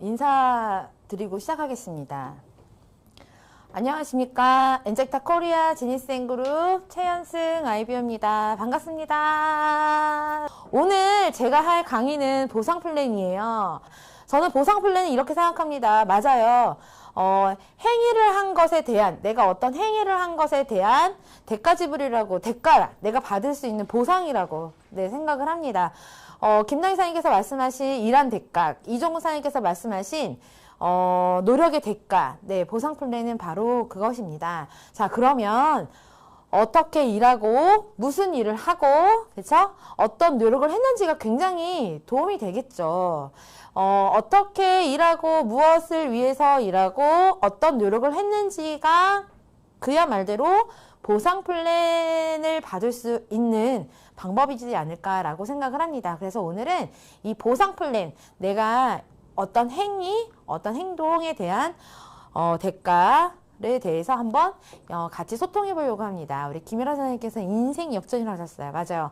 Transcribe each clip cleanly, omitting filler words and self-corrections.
인사드리고 시작하겠습니다. 안녕하십니까. 엔젝타 코리아 지니스앤그룹 최연승 IBO입니다. 반갑습니다. 오늘 제가 할 강의는 보상 플랜이에요. 저는 보상 플랜은 이렇게 생각합니다. 맞아요. 행위를 한 것에 대한, 내가 어떤 행위를 한 것에 대한 대가 지불이라고, 내가 받을 수 있는 보상이라고 생각을 합니다. 김나희 사장님께서 말씀하신 일한 대가, 이종구 사장님께서 말씀하신 노력의 대가, 보상 플랜은 바로 그것입니다. 자, 그러면 어떻게 일하고 무슨 일을 하고, 그렇죠? 어떤 노력을 했는지가 굉장히 도움이 되겠죠. 어떻게 일하고 무엇을 위해서 일하고 어떤 노력을 했는지가 그야 말대로 보상 플랜을 받을 수 있는 방법이지 않을까라고 생각을 합니다. 그래서 오늘은 이 보상 플랜, 내가 어떤 행위, 어떤 행동에 대한 대가를 대해서 한번 같이 소통해 보려고 합니다. 우리 김일아 선생님께서 인생 역전이라고 하셨어요. 맞아요.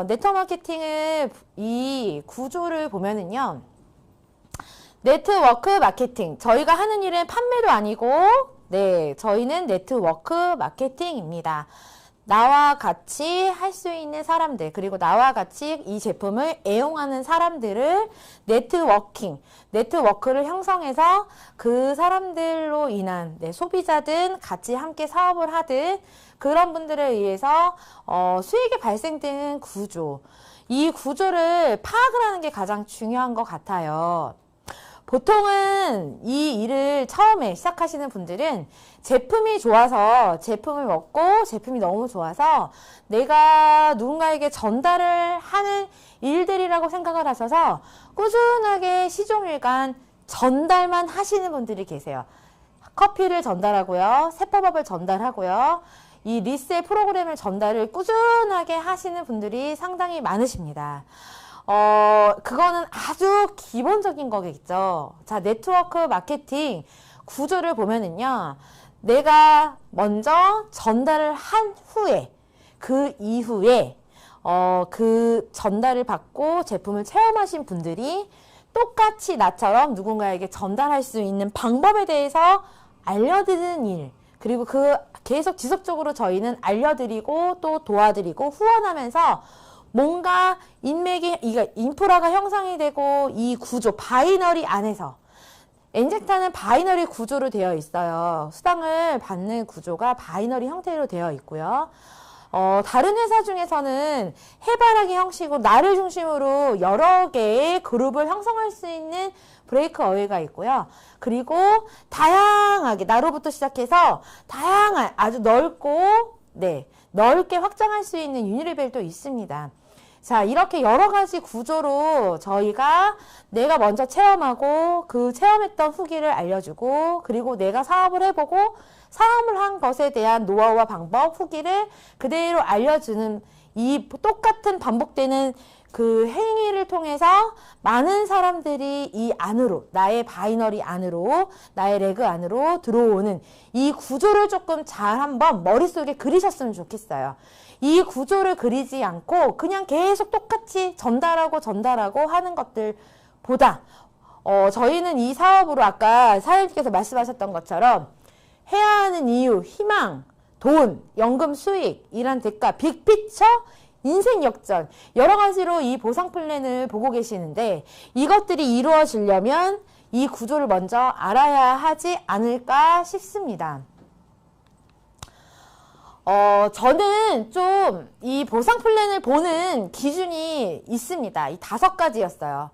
네트워크 마케팅의 이 구조를 보면은요, 네트워크 마케팅, 저희가 하는 일은 판매도 아니고, 저희는 네트워크 마케팅입니다. 나와 같이 할 수 있는 사람들, 그리고 나와 같이 이 제품을 애용하는 사람들을 네트워크를 형성해서 그 사람들로 인한 소비자든 같이 함께 사업을 하든 그런 분들에 의해서 수익이 발생되는 구조, 이 구조를 파악을 하는 게 가장 중요한 것 같아요. 보통은 이 일을 처음에 시작하시는 분들은 제품이 좋아서, 제품을 먹고 제품이 너무 좋아서 내가 누군가에게 전달을 하는 일들이라고 생각을 하셔서 꾸준하게 시종일관 전달만 하시는 분들이 계세요. 커피를 전달하고요, 세포밥을 전달하고요, 이 리셀 프로그램을 전달을 꾸준하게 하시는 분들이 상당히 많으십니다. 그거는 아주 기본적인 거겠죠. 자, 네트워크 마케팅 구조를 보면은요, 내가 먼저 전달을 한 후에, 그 이후에, 그 전달을 받고 제품을 체험하신 분들이 똑같이 나처럼 누군가에게 전달할 수 있는 방법에 대해서 알려드리는 일, 그리고 계속 지속적으로 저희는 알려드리고 또 도와드리고 후원하면서 뭔가 인프라가 형성이 되고, 이 구조, 바이너리 안에서, 엔젝타는 바이너리 구조로 되어 있어요. 수당을 받는 구조가 바이너리 형태로 되어 있고요. 다른 회사 중에서는 해바라기 형식으로 나를 중심으로 여러 개의 그룹을 형성할 수 있는 브레이크 어웨이가 있고요. 그리고 다양하게, 나로부터 시작해서 다양한, 아주 넓게 확장할 수 있는 유니레벨도 있습니다. 자, 이렇게 여러 가지 구조로 저희가 내가 먼저 체험하고 그 체험했던 후기를 알려주고, 그리고 내가 사업을 해보고 사업을 한 것에 대한 노하우와 방법, 후기를 그대로 알려주는 이 똑같은 반복되는 그 행위를 통해서 많은 사람들이 이 안으로, 나의 바이너리 안으로, 나의 레그 안으로 들어오는 이 구조를 조금 잘 한번 머릿속에 그리셨으면 좋겠어요. 이 구조를 그리지 않고 그냥 계속 똑같이 전달하고 하는 것들보다 저희는 이 사업으로 아까 사장님께서 말씀하셨던 것처럼 해야 하는 이유, 희망, 돈, 연금 수익, 일한 대가, 빅피처, 인생 역전, 여러 가지로 이 보상 플랜을 보고 계시는데, 이것들이 이루어지려면 이 구조를 먼저 알아야 하지 않을까 싶습니다. 저는 좀 이 보상 플랜을 보는 기준이 있습니다. 이 5가지였어요.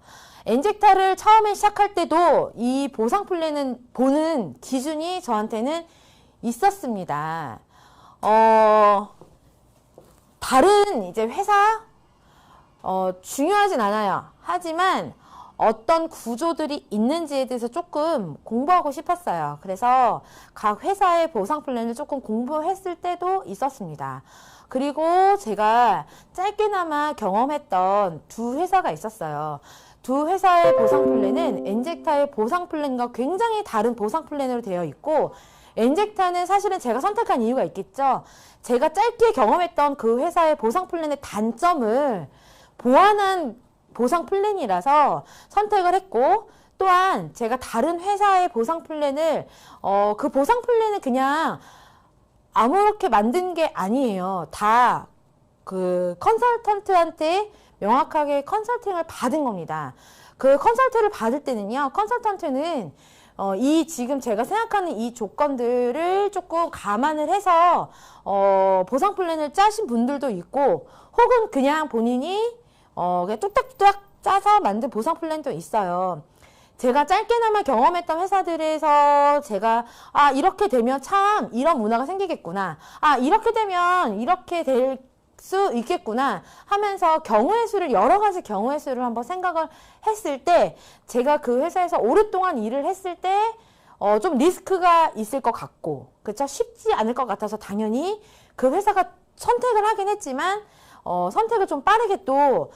엔젝타를 처음에 시작할 때도 이 보상 플랜은 보는 기준이 저한테는 있었습니다. 다른 이제 회사, 중요하진 않아요. 하지만 어떤 구조들이 있는지에 대해서 조금 공부하고 싶었어요. 그래서 각 회사의 보상 플랜을 조금 공부했을 때도 있었습니다. 그리고 제가 짧게나마 경험했던 2회사가 있었어요. 2회사의 보상 플랜은 엔젝타의 보상 플랜과 굉장히 다른 보상 플랜으로 되어 있고, 엔젝타는 사실은 제가 선택한 이유가 있겠죠. 제가 짧게 경험했던 그 회사의 보상 플랜의 단점을 보완한 보상 플랜이라서 선택을 했고, 또한 제가 다른 회사의 보상 플랜을 그 보상 플랜은 그냥 아무렇게 만든 게 아니에요. 다 그 컨설턴트한테 명확하게 컨설팅을 받은 겁니다. 그 컨설팅을 받을 때는요, 컨설턴트는 이 지금 제가 생각하는 이 조건들을 조금 감안을 해서 보상 플랜을 짜신 분들도 있고, 혹은 그냥 본인이 그냥 뚝딱뚝딱 짜서 만든 보상 플랜도 있어요. 제가 짧게나마 경험했던 회사들에서 제가 이렇게 되면 참 이런 문화가 생기겠구나, 이렇게 되면 이렇게 될 수 있겠구나 하면서 경우의 수를, 여러 가지 경우의 수를 한번 생각을 했을 때, 제가 그 회사에서 오랫동안 일을 했을 때 좀 리스크가 있을 것 같고, 그쵸? 쉽지 않을 것 같아서 당연히 그 회사가 선택을 하긴 했지만 선택을 좀 빠르게 또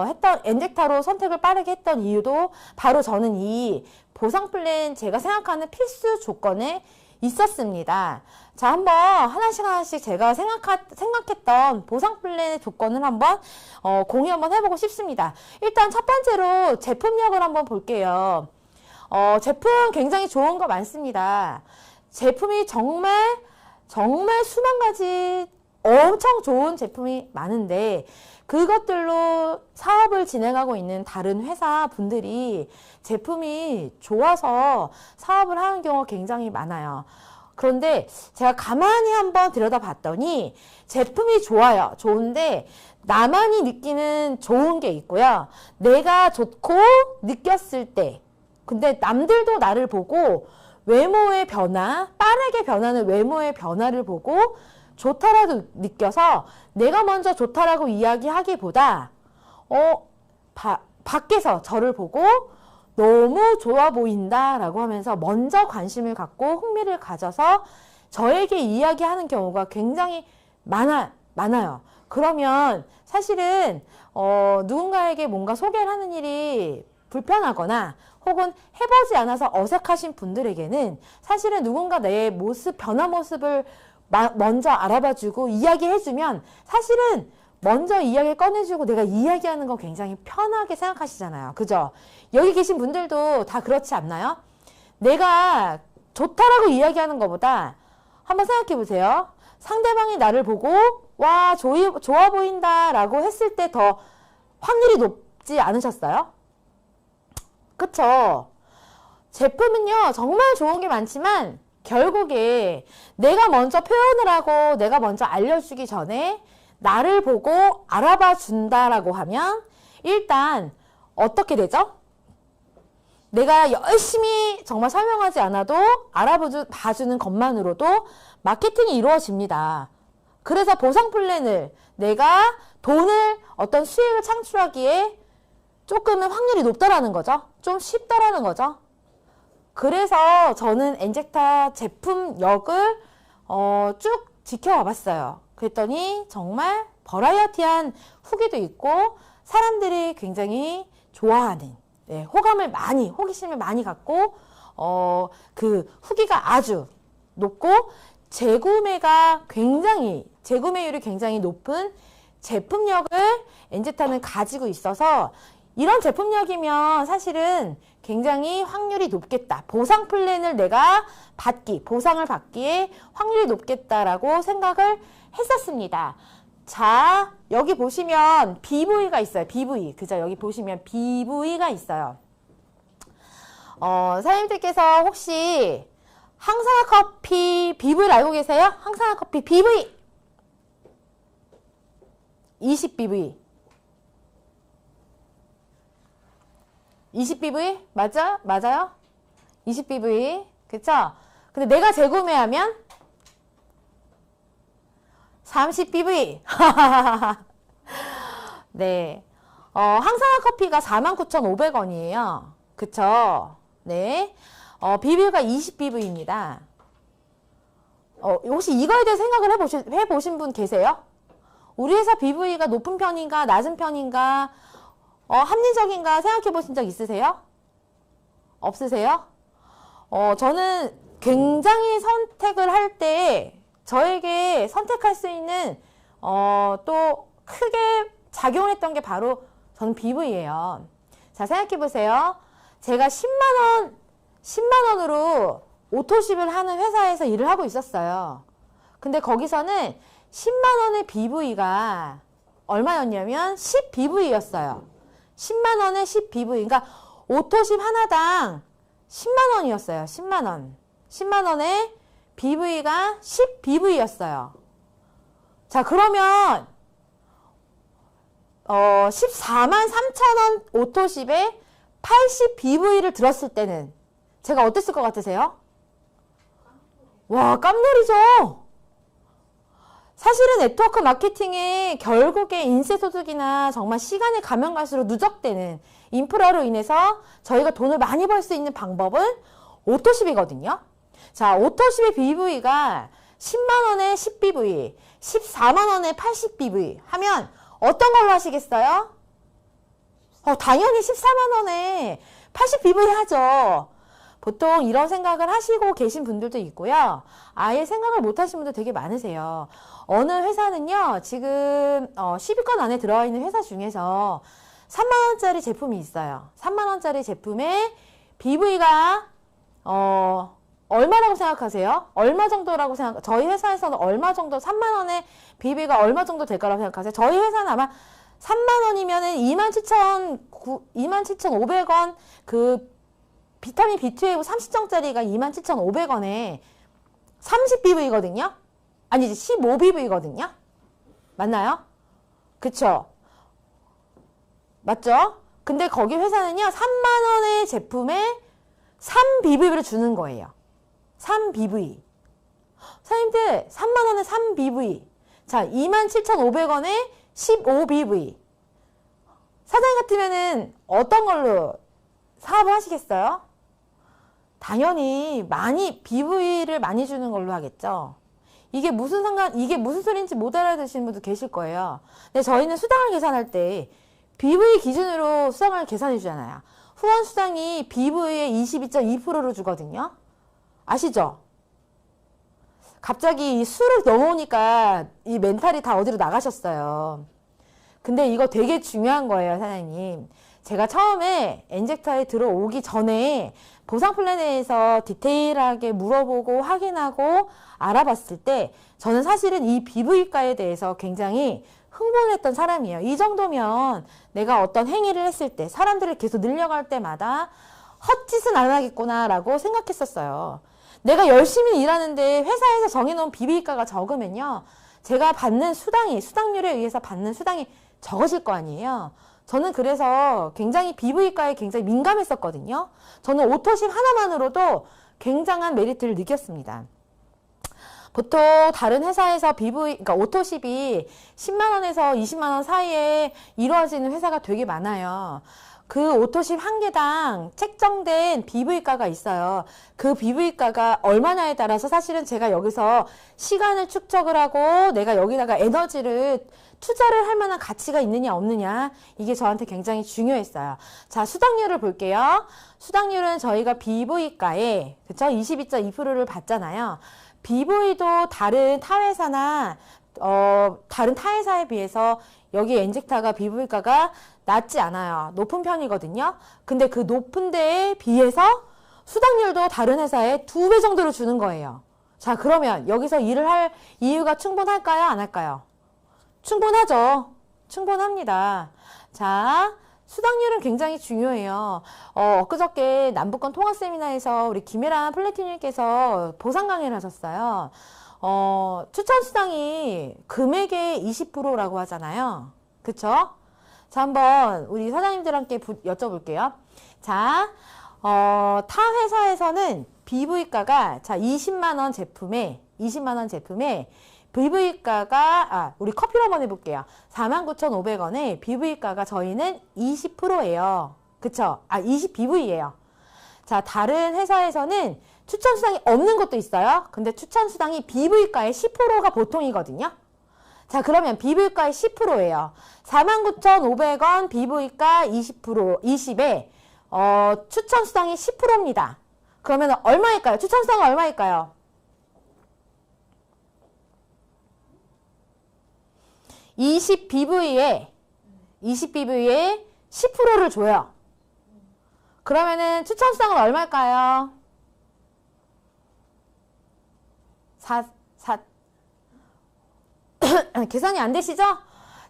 했던, 엔젝타로 선택을 빠르게 했던 이유도 바로 저는 이 보상 플랜, 제가 생각하는 필수 조건에 있었습니다. 자, 한번 하나씩 제가 생각했던 보상 플랜의 조건을 한번 공유 한번 해보고 싶습니다. 일단 첫 번째로 제품력을 한번 볼게요. 제품 굉장히 좋은 거 많습니다. 제품이 정말 수만 가지 엄청 좋은 제품이 많은데, 그것들로 사업을 진행하고 있는 다른 회사 분들이 제품이 좋아서 사업을 하는 경우가 굉장히 많아요. 그런데 제가 가만히 한번 들여다봤더니 제품이 좋아요. 좋은데 나만이 느끼는 좋은 게 있고요. 내가 좋고 느꼈을 때, 근데 남들도 나를 보고 외모의 변화, 빠르게 변하는 외모의 변화를 보고 좋다라고 느껴서 내가 먼저 좋다라고 이야기하기보다 밖에서 저를 보고 너무 좋아 보인다 라고 하면서 먼저 관심을 갖고 흥미를 가져서 저에게 이야기하는 경우가 굉장히 많아요. 그러면 사실은 누군가에게 뭔가 소개를 하는 일이 불편하거나 혹은 해보지 않아서 어색하신 분들에게는 사실은 누군가 내 모습, 변화 모습을 먼저 알아봐주고 이야기해주면 사실은 먼저 이야기를 꺼내주고 내가 이야기하는 거 굉장히 편하게 생각하시잖아요. 그죠? 여기 계신 분들도 다 그렇지 않나요? 내가 좋다라고 이야기하는 것보다 한번 생각해 보세요. 상대방이 나를 보고 와, 좋아 보인다 라고 했을 때 더 확률이 높지 않으셨어요? 그쵸? 제품은요, 정말 좋은 게 많지만 결국에 내가 먼저 표현을 하고 내가 먼저 알려주기 전에 나를 보고 알아봐 준다라고 하면 일단 어떻게 되죠? 내가 열심히 정말 설명하지 않아도 알아봐주는 것만으로도 마케팅이 이루어집니다. 그래서 보상 플랜을, 내가 돈을, 어떤 수익을 창출하기에 조금은 확률이 높다라는 거죠. 좀 쉽다라는 거죠. 그래서 저는 엔젝타 제품력을 쭉 지켜와 봤어요. 그랬더니 정말 버라이어티한 후기도 있고 사람들이 굉장히 좋아하는, 호기심을 많이 갖고 그 후기가 아주 높고 재구매율이 굉장히 높은 제품력을 엔젝타는 가지고 있어서, 이런 제품력이면 사실은 굉장히 확률이 높겠다. 보상 플랜을 내가 보상을 받기에 확률이 높겠다라고 생각을 했었습니다. 자, 여기 보시면 BV가 있어요. BV. 그죠? 여기 보시면 BV가 있어요. 사장님들께서 혹시 항산화 커피 BV를 알고 계세요? 항산화 커피 BV 20BV 20BV? 맞아요? 20BV. 그쵸? 근데 내가 재구매하면 30BV. 네. 항산화 커피가 49,500원이에요. 그쵸? 네. BV가 20BV입니다. 혹시 이거에 대해 생각을 해보신 분 계세요? 우리 회사 BV가 높은 편인가, 낮은 편인가, 합리적인가 생각해 보신 적 있으세요? 없으세요? 저는 굉장히 선택을 할 때 저에게 선택할 수 있는 또 크게 작용했던 게 바로 저는 BV예요. 자, 생각해 보세요. 제가 10만 원으로 오토십을 하는 회사에서 일을 하고 있었어요. 근데 거기서는 10만 원의 BV가 얼마였냐면 10BV였어요. 10만 원에 10BV. 그러니까 오토십 하나당 10만 원이었어요. 10만 원. 10만 원에 BV가 10BV였어요. 자, 그러면 14만 3천 원 오토십에 80BV를 들었을 때는 제가 어땠을 것 같으세요? 와, 깜놀이죠. 사실은 네트워크 마케팅에 결국에 인쇄소득이나 정말 시간이 가면 갈수록 누적되는 인프라로 인해서 저희가 돈을 많이 벌 수 있는 방법은 오토십이거든요. 자, 오토십의 BV가 10만 원에 10BV, 14만 원에 80BV 하면 어떤 걸로 하시겠어요? 당연히 14만 원에 80BV 하죠. 보통 이런 생각을 하시고 계신 분들도 있고요. 아예 생각을 못 하신 분들 되게 많으세요. 어느 회사는요, 지금 10위권 안에 들어와 있는 회사 중에서 3만 원짜리 제품이 있어요. 3만 원짜리 제품에 BV가 얼마라고 생각하세요? 얼마 정도라고 저희 회사에서는 얼마 정도, 3만 원에 BV가 얼마 정도 될 거라고 생각하세요? 저희 회사는 아마 3만 원이면은 27,500원 그 비타민 B12 30정짜리가 27,500원에 30BV거든요? 아니지, 15BV거든요? 맞나요? 그쵸? 맞죠? 근데 거기 회사는요, 3만원의 제품에 3BV를 주는 거예요. 3BV. 사장님들, 3만원에 3BV. 자, 27,500원에 15BV. 사장님 같으면은 어떤 걸로 사업을 하시겠어요? 당연히 BV를 많이 주는 걸로 하겠죠. 이게 무슨 소리인지 못 알아듣시는 분도 계실 거예요. 근데 저희는 수당을 계산할 때 BV 기준으로 수당을 계산해 주잖아요. 후원 수당이 BV의 22.2%로 주거든요. 아시죠? 갑자기 이 수를 넘어오니까 이 멘탈이 다 어디로 나가셨어요. 근데 이거 되게 중요한 거예요, 사장님. 제가 처음에 엔젝터에 들어오기 전에 보상 플랜에 대해서 디테일하게 물어보고 확인하고 알아봤을 때 저는 사실은 이 BV가에 대해서 굉장히 흥분했던 사람이에요. 이 정도면 내가 어떤 행위를 했을 때 사람들을 계속 늘려갈 때마다 헛짓은 안 하겠구나라고 생각했었어요. 내가 열심히 일하는데 회사에서 정해놓은 BV가가 적으면요. 제가 받는 수당률에 의해서 받는 수당이 적어질 거 아니에요. 저는 그래서 굉장히 BV가에 굉장히 민감했었거든요. 저는 오토십 하나만으로도 굉장한 메리트를 느꼈습니다. 보통 다른 회사에서 그러니까 오토십이 10만 원에서 20만 원 사이에 이루어지는 회사가 되게 많아요. 그 오토십 한 개당 책정된 BV가가 있어요. 그 BV가가 얼마냐에 따라서 사실은 제가 여기서 시간을 축적을 하고 내가 여기다가 에너지를 투자를 할 만한 가치가 있느냐 없느냐 이게 저한테 굉장히 중요했어요. 자, 수당률을 볼게요. 수당률은 저희가 BV가에 그쵸? 22.2%를 받잖아요. BV도 다른 타회사나 다른 타회사에 비해서 여기 엔젝타가 BV가가 낮지 않아요. 높은 편이거든요. 근데 그 높은 데에 비해서 수당률도 다른 회사에 2배 정도로 주는 거예요. 자, 그러면 여기서 일을 할 이유가 충분할까요? 안 할까요? 충분하죠. 충분합니다. 자, 수당률은 굉장히 중요해요. 엊그저께 남북권 통화 세미나에서 우리 김혜란 플래티님께서 보상 강의를 하셨어요. 추천 수당이 금액의 20%라고 하잖아요. 그쵸? 자, 한번 우리 사장님들한테 여쭤볼게요. 자, 타 회사에서는 BV가가, 자, 20만원 제품에 BV가가, 우리 커피로 한번 해볼게요. 49,500원에 BV가가 저희는 20%예요. 그쵸? 20BV예요. 자, 다른 회사에서는 추천 수당이 없는 것도 있어요. 근데 추천 수당이 BV가의 10%가 보통이거든요. 자, 그러면 BV가의 10%예요. 49,500원 BV가 20에 추천 수당이 10%입니다. 그러면 얼마일까요? 추천 수당은 얼마일까요? 20BV에 10%를 줘요. 그러면은 추천수당은 얼마일까요? 4 계산이 안 되시죠?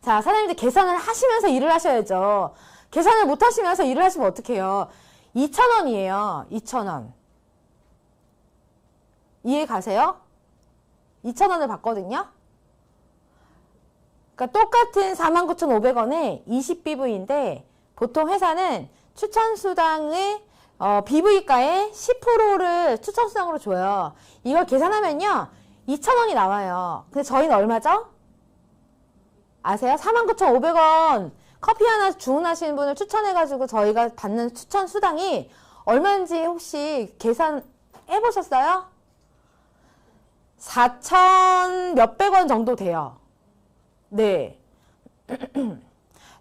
자, 사장님들 계산을 하시면서 일을 하셔야죠. 계산을 못 하시면서 일을 하시면 어떡해요? 2,000원이에요. 2,000원. 이해 가세요? 2,000원을 받거든요. 그러니까 똑같은 49,500원에 20BV인데 보통 회사는 추천수당의 BV가의 10%를 추천수당으로 줘요. 이걸 계산하면요 2,000원이 나와요. 근데 저희는 얼마죠? 아세요? 49,500원 커피 하나 주문하시는 분을 추천해가지고 저희가 받는 추천수당이 얼마인지 혹시 계산해보셨어요? 4,000 몇백 원 정도 돼요. 네.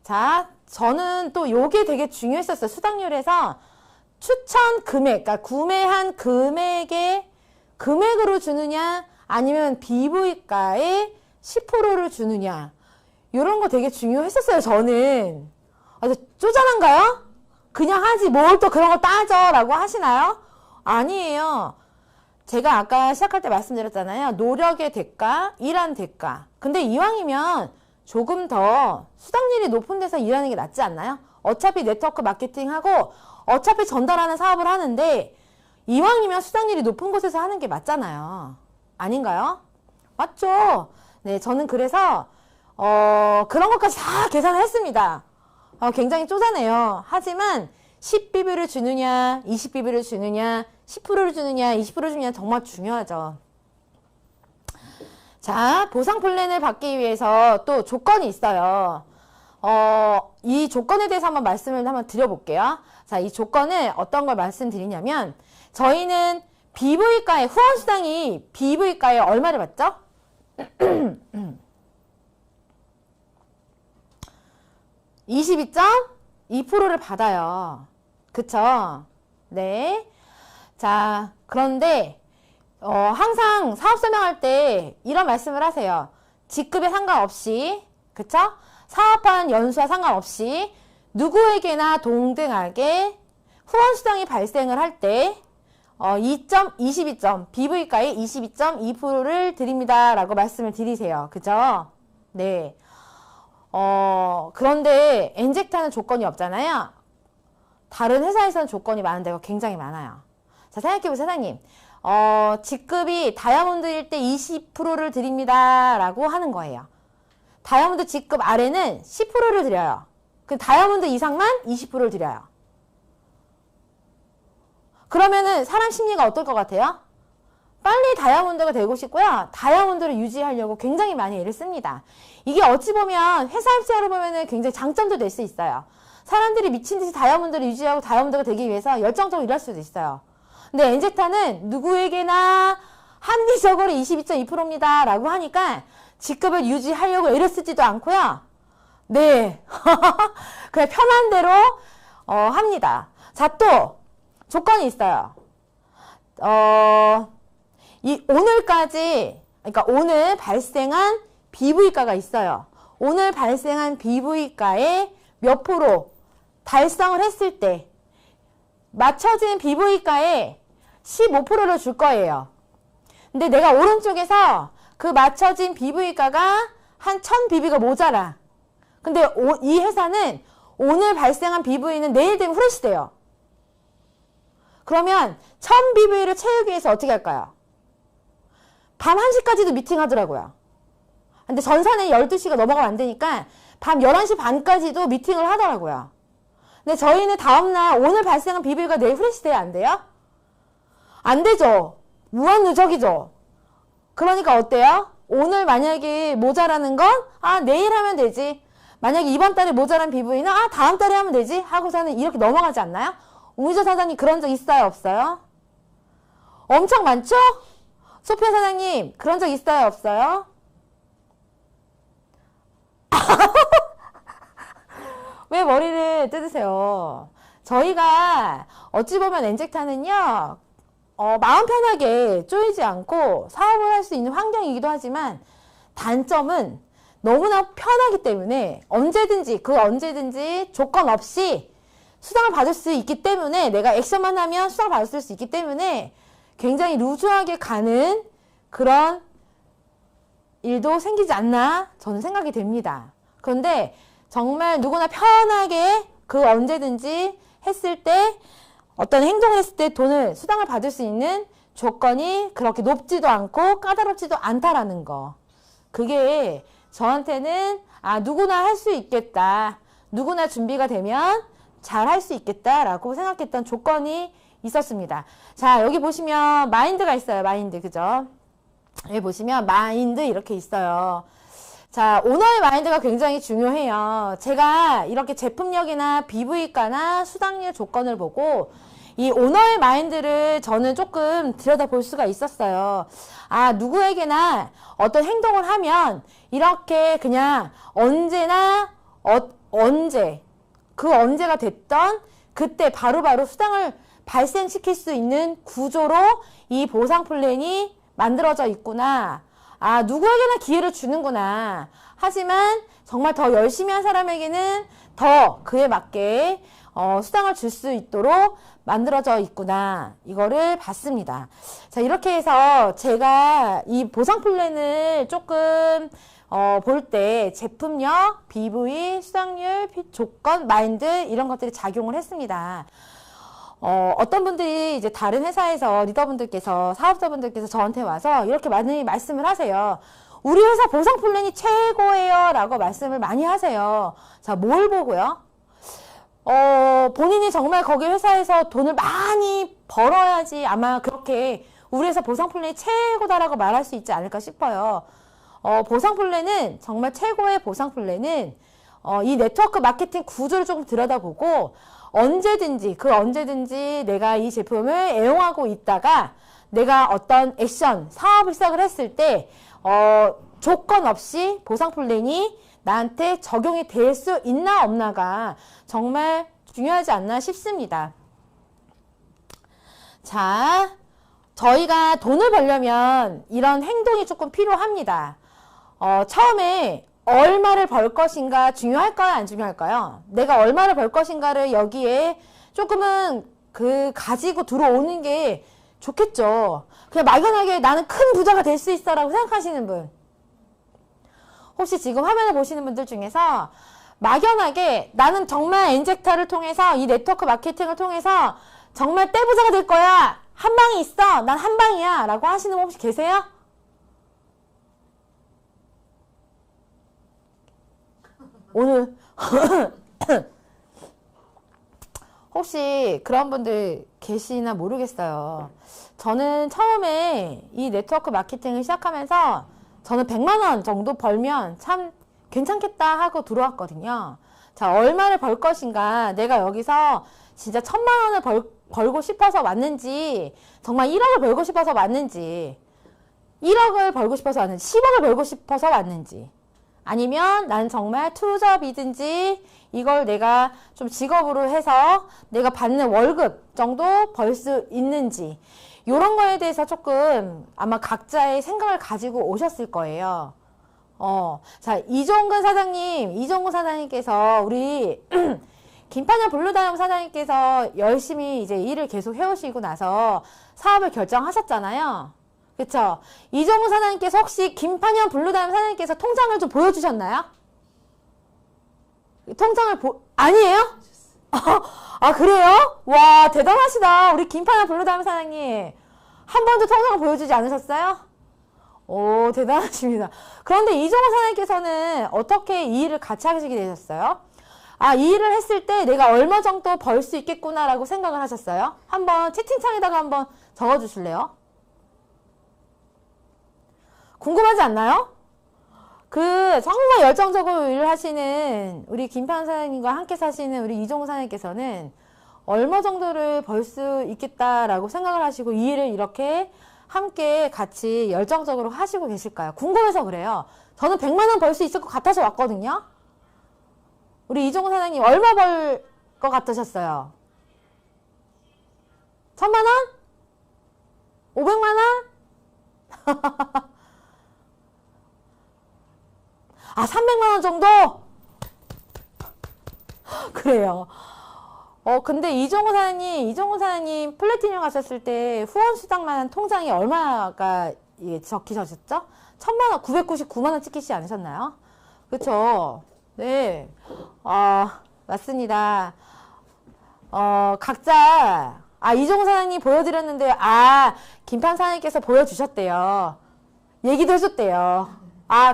자, 저는 또 요게 되게 중요했었어요. 수당률에서 추천 금액, 그러니까 구매한 금액으로 주느냐 아니면 BV가의 10%를 주느냐 요런 거 되게 중요했었어요. 저는. 쪼잔한가요? 그냥 하지 뭘 또 그런 거 따져 라고 하시나요? 아니에요. 제가 아까 시작할 때 말씀드렸잖아요. 노력의 대가, 일한 대가. 근데 이왕이면 조금 더 수당률이 높은 데서 일하는 게 낫지 않나요? 어차피 네트워크 마케팅하고 어차피 전달하는 사업을 하는데 이왕이면 수당률이 높은 곳에서 하는 게 맞잖아요. 아닌가요? 맞죠? 네, 저는 그래서 그런 것까지 다 계산을 했습니다. 굉장히 쪼잔해요. 하지만 10BV를 주느냐, 20BV를 주느냐, 10%를 주느냐, 20%를 주느냐 정말 중요하죠. 자, 보상 플랜을 받기 위해서 또 조건이 있어요. 이 조건에 대해서 말씀을 한번 드려볼게요. 자, 이 조건을 어떤 걸 말씀드리냐면 저희는 BV가의 후원수당이 BV가에 얼마를 받죠? 22.2%를 받아요. 그쵸? 네. 자, 그런데 항상 사업 설명할 때 이런 말씀을 하세요. 직급에 상관없이, 그쵸? 사업한 연수와 상관없이 누구에게나 동등하게 후원수당이 발생을 할 때 22점, BV가의 22.2%를 드립니다. 라고 말씀을 드리세요. 그죠? 네. 그런데 엔젝타는 조건이 없잖아요. 다른 회사에서는 조건이 많은 데가 굉장히 많아요. 자, 생각해보세요, 사장님. 직급이 다이아몬드일 때 20%를 드립니다. 라고 하는 거예요. 다이아몬드 직급 아래는 10%를 드려요. 그 다이아몬드 이상만 20%를 드려요. 그러면은 사람 심리가 어떨 것 같아요? 빨리 다이아몬드가 되고 싶고요. 다이아몬드를 유지하려고 굉장히 많이 애를 씁니다. 이게 어찌 보면 회사 입장으로 보면은 굉장히 장점도 될 수 있어요. 사람들이 미친 듯이 다이아몬드를 유지하고 다이아몬드가 되기 위해서 열정적으로 일할 수도 있어요. 근데 엔젝타는 누구에게나 합리적으로 22.2%입니다. 라고 하니까 직급을 유지하려고 애를 쓰지도 않고요. 네. 그냥 편한 대로 합니다. 자, 또 조건이 있어요. 오늘까지, 그러니까 오늘 발생한 BV가가 있어요. 오늘 발생한 BV가의 몇 프로 달성을 했을 때 맞춰진 BV가의 15%를 줄 거예요. 근데 내가 오른쪽에서 그 맞춰진 BV가가 한 1000BV가 모자라. 근데 이 회사는 오늘 발생한 BV는 내일 되면 후레쉬 돼요. 그러면 1000BV를 채우기 위해서 어떻게 할까요? 밤 1시까지도 미팅하더라고요. 근데 전산에 12시가 넘어가면 안 되니까 밤 11시 반까지도 미팅을 하더라고요. 근데 저희는 다음날 오늘 발생한 BV가 내일 후레쉬 돼야 안 돼요? 안 되죠. 무한누적이죠. 그러니까 어때요? 오늘 만약에 모자라는 건 내일 하면 되지. 만약에 이번 달에 모자란 BV는 다음 달에 하면 되지 하고서는 이렇게 넘어가지 않나요? 우미자 사장님 그런 적 있어요? 없어요? 엄청 많죠? 소피아 사장님 그런 적 있어요? 없어요? 왜 머리를 뜯으세요? 저희가 어찌 보면 엔젝타는요 마음 편하게 쪼이지 않고 사업을 할 수 있는 환경이기도 하지만 단점은 너무나 편하기 때문에 언제든지 조건 없이 수당을 받을 수 있기 때문에 내가 액션만 하면 수당을 받을 수 있기 때문에 굉장히 루즈하게 가는 그런 일도 생기지 않나 저는 생각이 됩니다. 그런데 정말 누구나 편하게 그 언제든지 했을 때 어떤 행동을 했을 때 수당을 받을 수 있는 조건이 그렇게 높지도 않고 까다롭지도 않다라는 거. 그게 저한테는 누구나 할 수 있겠다. 누구나 준비가 되면 잘 할 수 있겠다라고 생각했던 조건이 있었습니다. 자, 여기 보시면 마인드가 있어요. 마인드. 그죠? 여기 보시면 마인드 이렇게 있어요. 자, 오너의 마인드가 굉장히 중요해요. 제가 이렇게 제품력이나 BV가나 수당률 조건을 보고 이 오너의 마인드를 저는 조금 들여다볼 수가 있었어요. 누구에게나 어떤 행동을 하면 이렇게 그냥 언제나 그 언제가 됐던 그때 바로바로 수당을 발생시킬 수 있는 구조로 이 보상 플랜이 만들어져 있구나. 누구에게나 기회를 주는구나. 하지만 정말 더 열심히 한 사람에게는 더 그에 맞게 수당을 줄 수 있도록 만들어져 있구나. 이거를 봤습니다. 자, 이렇게 해서 제가 이 보상 플랜을 조금 볼 때 제품력, BV, 수당률, 조건, 마인드 이런 것들이 작용을 했습니다. 어떤 분들이 이제 다른 회사에서 리더분들께서 사업자분들께서 저한테 와서 이렇게 많이 말씀을 하세요. 우리 회사 보상 플랜이 최고예요 라고 말씀을 많이 하세요. 자, 뭘 보고요? 본인이 정말 거기 회사에서 돈을 많이 벌어야지 아마 그렇게 우리 회사 보상 플랜이 최고다라고 말할 수 있지 않을까 싶어요. 보상 플랜은 정말 최고의 보상 플랜은 이 네트워크 마케팅 구조를 조금 들여다보고 언제든지 내가 이 제품을 애용하고 있다가 내가 어떤 액션, 사업을 시작을 했을 때 조건 없이 보상 플랜이 나한테 적용이 될 수 있나 없나가 정말 중요하지 않나 싶습니다. 자, 저희가 돈을 벌려면 이런 행동이 조금 필요합니다. 처음에 얼마를 벌 것인가 중요할까요? 안 중요할까요? 내가 얼마를 벌 것인가를 여기에 조금은 가지고 들어오는 게 좋겠죠. 그냥 막연하게 나는 큰 부자가 될 수 있어 라고 생각하시는 분. 혹시 지금 화면을 보시는 분들 중에서 막연하게 나는 정말 엔젝타를 통해서 이 네트워크 마케팅을 통해서 정말 떼부자가 될 거야. 한 방이 있어. 난 한 방이야. 라고 하시는 분 혹시 계세요? 오늘 혹시 그런 분들 계시나 모르겠어요. 저는 처음에 이 네트워크 마케팅을 시작하면서 저는 100만 원 정도 벌면 참 괜찮겠다 하고 들어왔거든요. 자, 얼마를 벌 것인가, 내가 여기서 진짜 1000만 원을 벌고 싶어서 왔는지, 정말 1억을 벌고 싶어서 왔는지, 1억을 벌고 싶어서 왔는지, 10억을 벌고 싶어서 왔는지, 아니면 난 정말 투잡이든지 이걸 내가 좀 직업으로 해서 내가 받는 월급 정도 벌 수 있는지, 이런 거에 대해서 조금 아마 각자의 생각을 가지고 오셨을 거예요. 자, 이종근 사장님께서 우리 김판영 블루다이아몬드 사장님께서 열심히 이제 일을 계속 해오시고 나서 사업을 결정하셨잖아요. 그쵸? 이종근 사장님께서 혹시 김판영 블루다이아몬드 사장님께서 통장을 좀 보여주셨나요? 통장을 아니에요? 그래요? 와, 대단하시다. 우리 김판영 블루다이아몬드 사장님. 한 번도 통장을 보여주지 않으셨어요? 오, 대단하십니다. 그런데 이종호 사장님께서는 어떻게 이 일을 같이 하시게 되셨어요? 이 일을 했을 때 내가 얼마 정도 벌 수 있겠구나라고 생각을 하셨어요? 한번 채팅창에다가 한번 적어주실래요? 궁금하지 않나요? 정말 열정적으로 일을 하시는 우리 김판 사장님과 함께 사시는 우리 이종호 사장님께서는 얼마 정도를 벌 수 있겠다라고 생각을 하시고 이 일을 이렇게 함께 같이 열정적으로 하시고 계실까요? 궁금해서 그래요. 저는 100만 원 벌 수 있을 것 같아서 왔거든요. 우리 이종호 사장님 얼마 벌 것 같으셨어요? 1000만 원? 500만 원? 300만 원 정도? 그래요. 근데 이종호 사장님 플래티늄 가셨을 때 후원 수당만 통장에 얼마가 적히셨죠? 1000만 원, 999만 원 찍히지 않으셨나요? 그쵸? 네. 맞습니다. 각자, 이종호 사장님 보여드렸는데, 김판 사장님께서 보여주셨대요. 얘기도 해줬대요.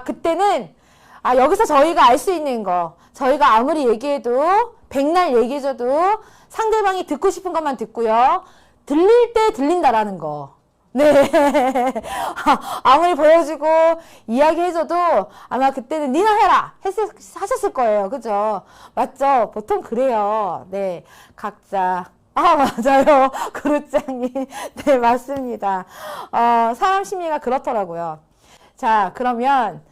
그때는, 여기서 저희가 알 수 있는 거, 저희가 아무리 얘기해도, 백날 얘기해줘도 상대방이 듣고 싶은 것만 듣고요. 들릴 때 들린다라는 거. 네. 아무리 보여주고 이야기해줘도 아마 그때는 니나 해라 하셨을 거예요. 그죠? 맞죠? 보통 그래요. 네. 각자. 맞아요. 그루짱님. 네, 맞습니다. 사람 심리가 그렇더라고요. 자, 그러면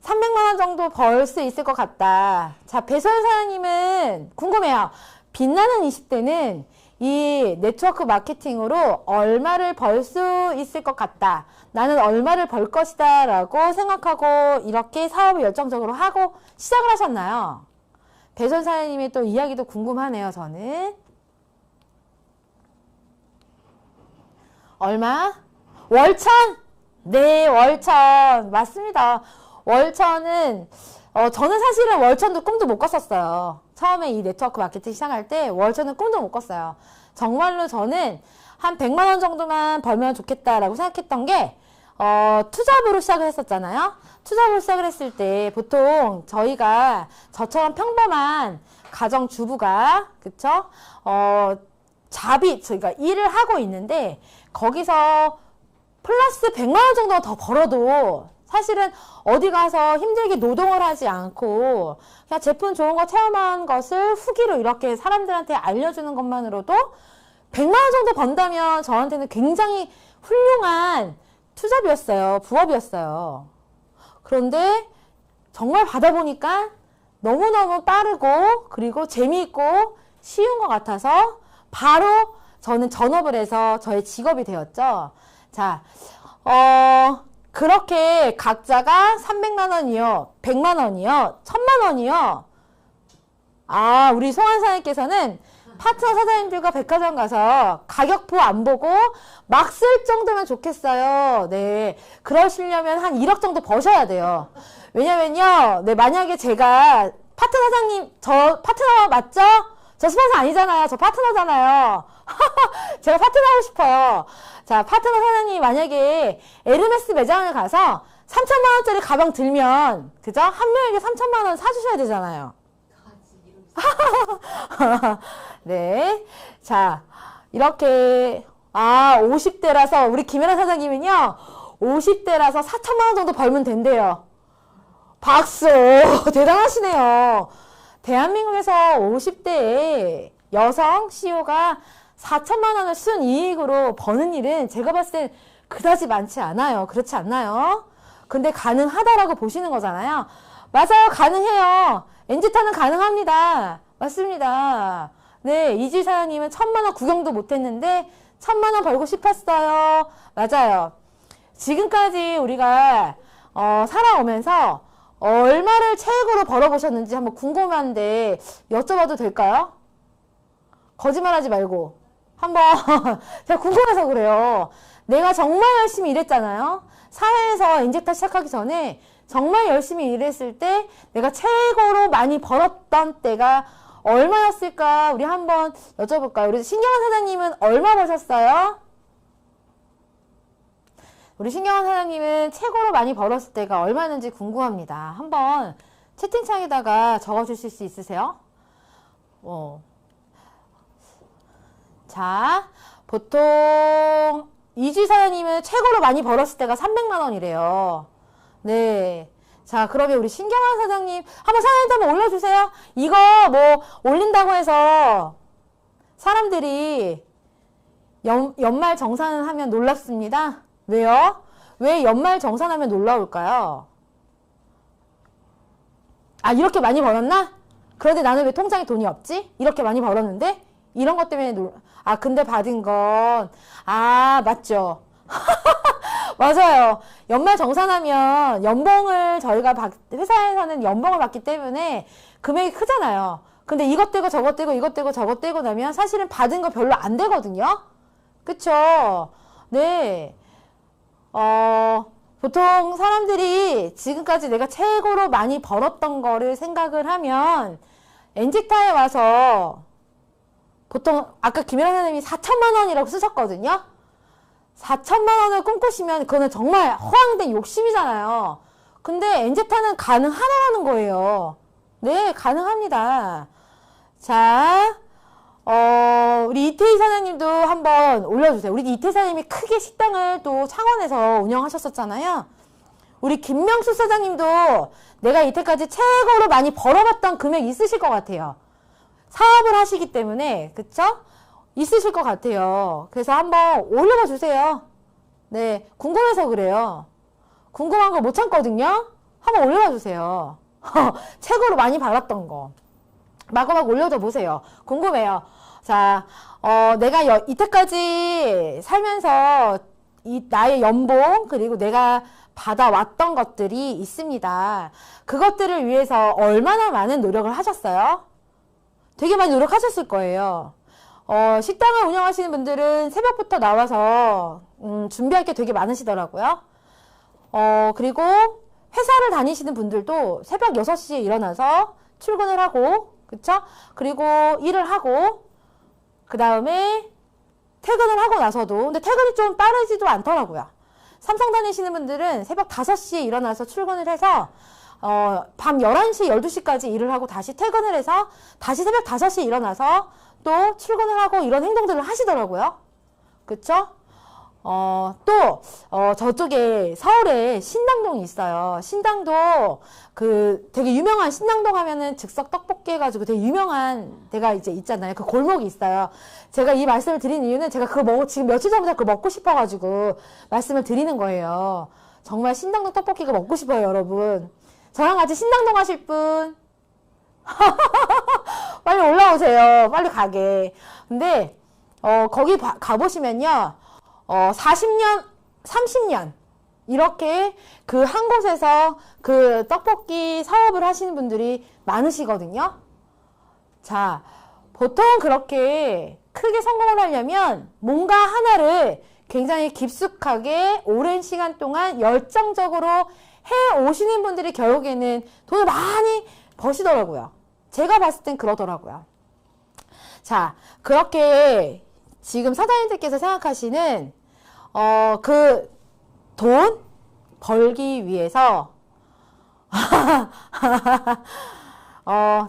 300만 원 정도 벌 수 있을 것 같다. 자, 배소연 사장님은 궁금해요. 빛나는 20대는 이 네트워크 마케팅으로 얼마를 벌 수 있을 것 같다. 나는 얼마를 벌 것이다 라고 생각하고 이렇게 사업을 열정적으로 하고 시작을 하셨나요? 배소연 사장님의 또 이야기도 궁금하네요. 저는. 얼마? 월천? 네, 월천. 맞습니다. 월천은 저는 사실은 월천도 꿈도 못 꿨었어요. 처음에 이 네트워크 마케팅 시작할 때 월천은 꿈도 못 꿨어요. 정말로 저는 한 100만 원 정도만 벌면 좋겠다라고 생각했던 게 투잡으로 시작을 했었잖아요. 투잡으로 시작을 했을 때 보통 저처럼 평범한 가정주부가 그쵸? 저희가 일을 하고 있는데 거기서 플러스 100만 원 정도 더 벌어도 사실은 어디 가서 힘들게 노동을 하지 않고 그냥 제품 좋은 거 체험한 것을 후기로 이렇게 사람들한테 알려주는 것만으로도 100만 원 정도 번다면 저한테는 굉장히 훌륭한 투잡이었어요. 부업이었어요. 그런데 정말 받아보니까 너무너무 빠르고 그리고 재미있고 쉬운 것 같아서 바로 저는 전업을 해서 저의 직업이 되었죠. 자, 그렇게 각자가 300만 원이요, 100만 원이요, 1000만 원이요. 우리 송한 사장님께서는 파트너 사장님들과 백화점 가서 가격표 안 보고 막 쓸 정도면 좋겠어요. 네. 그러시려면 한 1억 정도 버셔야 돼요. 왜냐면요, 네, 만약에 제가 파트너 사장님, 저 파트너 맞죠? 저 스폰서 아니잖아요. 저 파트너잖아요. 제가 파트너 하고 싶어요. 자, 파트너 사장님이 만약에 에르메스 매장을 가서 3천만 원짜리 가방 들면, 그죠? 한 명에게 3천만 원 사주셔야 되잖아요. 네. 자, 이렇게, 50대라서, 우리 김혜란 사장님은요, 50대라서 4천만 원 정도 벌면 된대요. 박수! 대단하시네요. 대한민국에서 50대에 여성 CEO가 4천만 원을 순이익으로 버는 일은 제가 봤을 땐 그다지 많지 않아요. 그렇지 않나요? 근데 가능하다라고 보시는 거잖아요. 맞아요. 가능해요. 엔지타는 가능합니다. 맞습니다. 네, 이지 사장님은 1000만 원 구경도 못했는데 1000만 원 벌고 싶었어요. 맞아요. 지금까지 우리가 살아오면서 얼마를 최고로 벌어보셨는지 한번 궁금한데 여쭤봐도 될까요? 거짓말하지 말고 한번 제가 궁금해서 그래요. 내가 정말 열심히 일했잖아요. 사회에서 인젝터 시작하기 전에 정말 열심히 일했을 때 내가 최고로 많이 벌었던 때가 얼마였을까? 우리 한번 여쭤볼까요? 우리 신경환 사장님은 얼마 버셨어요? 우리 신경환 사장님은 최고로 많이 벌었을 때가 얼마였는지 궁금합니다. 한번 채팅창에다가 적어주실 수 있으세요? 자, 보통 이지 사장님은 최고로 많이 벌었을 때가 300만 원이래요. 네. 자, 그러면 우리 신경환 사장님 한번 사장님도 한번 올려주세요. 이거 뭐 올린다고 해서 사람들이 연말 정산을 하면 놀랍습니다. 왜요? 왜 연말 정산하면 놀라울까요? 이렇게 많이 벌었나? 그런데 나는 왜 통장에 돈이 없지? 이렇게 많이 벌었는데? 이런 것 때문에 근데 받은 건, 맞죠. 맞아요. 연말 정산하면 연봉을 회사에서는 연봉을 받기 때문에 금액이 크잖아요. 근데 이것 떼고 저것 떼고 이것 떼고 저것 떼고 나면 사실은 받은 거 별로 안 되거든요. 그쵸? 네. 보통 사람들이 지금까지 내가 최고로 많이 벌었던 거를 생각을 하면 엔직타에 와서 보통 아까 김혜란 선생님이 4천만 원이라고 쓰셨거든요. 4천만 원을 꿈꾸시면 그거는 정말 허황된 욕심이잖아요. 근데 엔직타는 가능하다는 거예요. 네, 가능합니다. 자, 우리 이태희 사장님도 한번 올려주세요. 우리 이태희 사장님이 크게 식당을 또 창원에서 운영하셨었잖아요. 우리 김명수 사장님도 내가 이때까지 최고로 많이 벌어봤던 금액 있으실 것 같아요. 사업을 하시기 때문에, 그쵸? 있으실 것 같아요. 그래서 한번 올려봐 주세요. 네, 궁금해서 그래요. 궁금한 거 못 참거든요? 한번 올려봐 주세요. 최고로 많이 받았던 거. 마구마구 올려줘 보세요. 궁금해요. 자, 내가 이때까지 살면서 나의 연봉, 그리고 내가 받아왔던 것들이 있습니다. 그것들을 위해서 얼마나 많은 노력을 하셨어요? 되게 많이 노력하셨을 거예요. 식당을 운영하시는 분들은 새벽부터 나와서 준비할 게 되게 많으시더라고요. 그리고 회사를 다니시는 분들도 새벽 6시에 일어나서 출근을 하고, 그쵸? 그리고 일을 하고, 그 다음에 퇴근을 하고 나서도, 근데 퇴근이 좀 빠르지도 않더라고요. 삼성 다니시는 분들은 새벽 5시에 일어나서 출근을 해서, 밤 11시, 12시까지 일을 하고 다시 퇴근을 해서, 다시 새벽 5시에 일어나서 또 출근을 하고 이런 행동들을 하시더라고요. 그쵸? 저쪽에 서울에 신당동이 있어요. 신당도 되게 유명한 신당동 하면은 즉석 떡볶이 해가지고 되게 유명한 데가 이제 있잖아요. 그 골목이 있어요. 제가 이 말씀을 드린 이유는 제가 지금 며칠 전부터 그거 먹고 싶어가지고 말씀을 드리는 거예요. 정말 신당동 떡볶이가 먹고 싶어요, 여러분. 저랑 같이 신당동 하실 분? 빨리 올라오세요. 빨리 가게. 근데, 거기 가보시면요. 40년, 30년, 이렇게 그 한 곳에서 그 떡볶이 사업을 하시는 분들이 많으시거든요. 자, 보통 그렇게 크게 성공을 하려면 뭔가 하나를 굉장히 깊숙하게 오랜 시간 동안 열정적으로 해 오시는 분들이 결국에는 돈을 많이 버시더라고요. 제가 봤을 땐 그러더라고요. 자, 그렇게 지금 사장님들께서 생각하시는 그 돈 벌기 위해서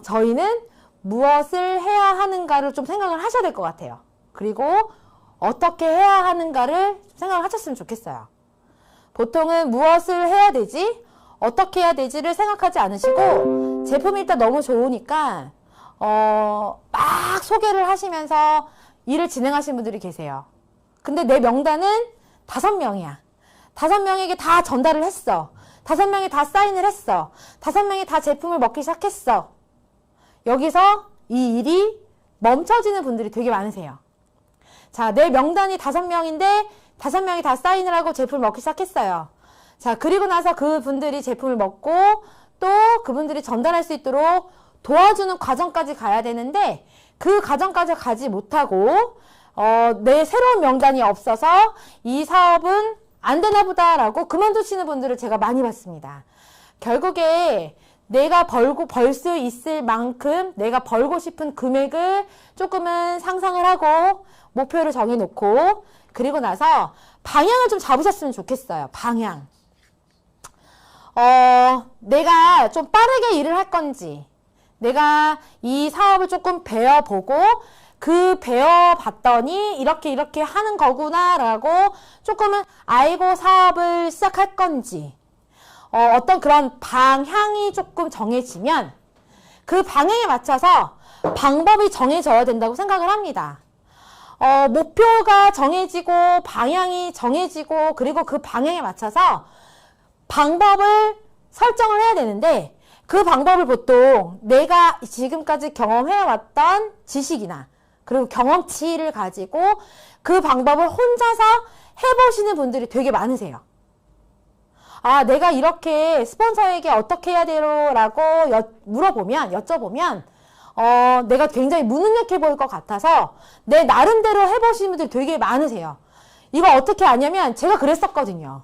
저희는 무엇을 해야 하는가를 좀 생각을 하셔야 될 것 같아요. 그리고 어떻게 해야 하는가를 생각을 하셨으면 좋겠어요. 보통은 무엇을 해야 되지? 어떻게 해야 되지를 생각하지 않으시고 제품이 일단 너무 좋으니까 막 소개를 하시면서 일을 진행하시는 분들이 계세요. 근데 내 명단은 5명이야. 5명에게 다 전달을 했어. 5명이 다 사인을 했어. 5명이 다 제품을 먹기 시작했어. 여기서 이 일이 멈춰지는 분들이 되게 많으세요. 자, 내 명단이 5명인데 5명이 다 사인을 하고 제품을 먹기 시작했어요. 자, 그리고 나서 그분들이 제품을 먹고 또 그분들이 전달할 수 있도록 도와주는 과정까지 가야 되는데 그 과정까지 가지 못하고 내 새로운 명단이 없어서 이 사업은 안 되나 보다라고 그만두시는 분들을 제가 많이 봤습니다. 결국에 내가 벌 수 있을 만큼 내가 벌고 싶은 금액을 조금은 상상을 하고 목표를 정해놓고 그리고 나서 방향을 좀 잡으셨으면 좋겠어요. 방향. 내가 좀 빠르게 일을 할 건지 내가 이 사업을 조금 배워보고 그 배워봤더니 이렇게 하는 거구나 라고 조금은 알고 사업을 시작할 건지 어떤 그런 방향이 조금 정해지면 그 방향에 맞춰서 방법이 정해져야 된다고 생각을 합니다. 목표가 정해지고 방향이 정해지고 그리고 그 방향에 맞춰서 방법을 설정을 해야 되는데 그 방법을 보통 내가 지금까지 경험해왔던 지식이나 그리고 경험치를 가지고 그 방법을 혼자서 해보시는 분들이 되게 많으세요. 아, 내가 이렇게 스폰서에게 어떻게 해야 돼요? 라고 여쭤보면, 내가 굉장히 무능력해 보일 것 같아서 내 나름대로 해보시는 분들이 되게 많으세요. 이거 어떻게 아냐면 제가 그랬었거든요.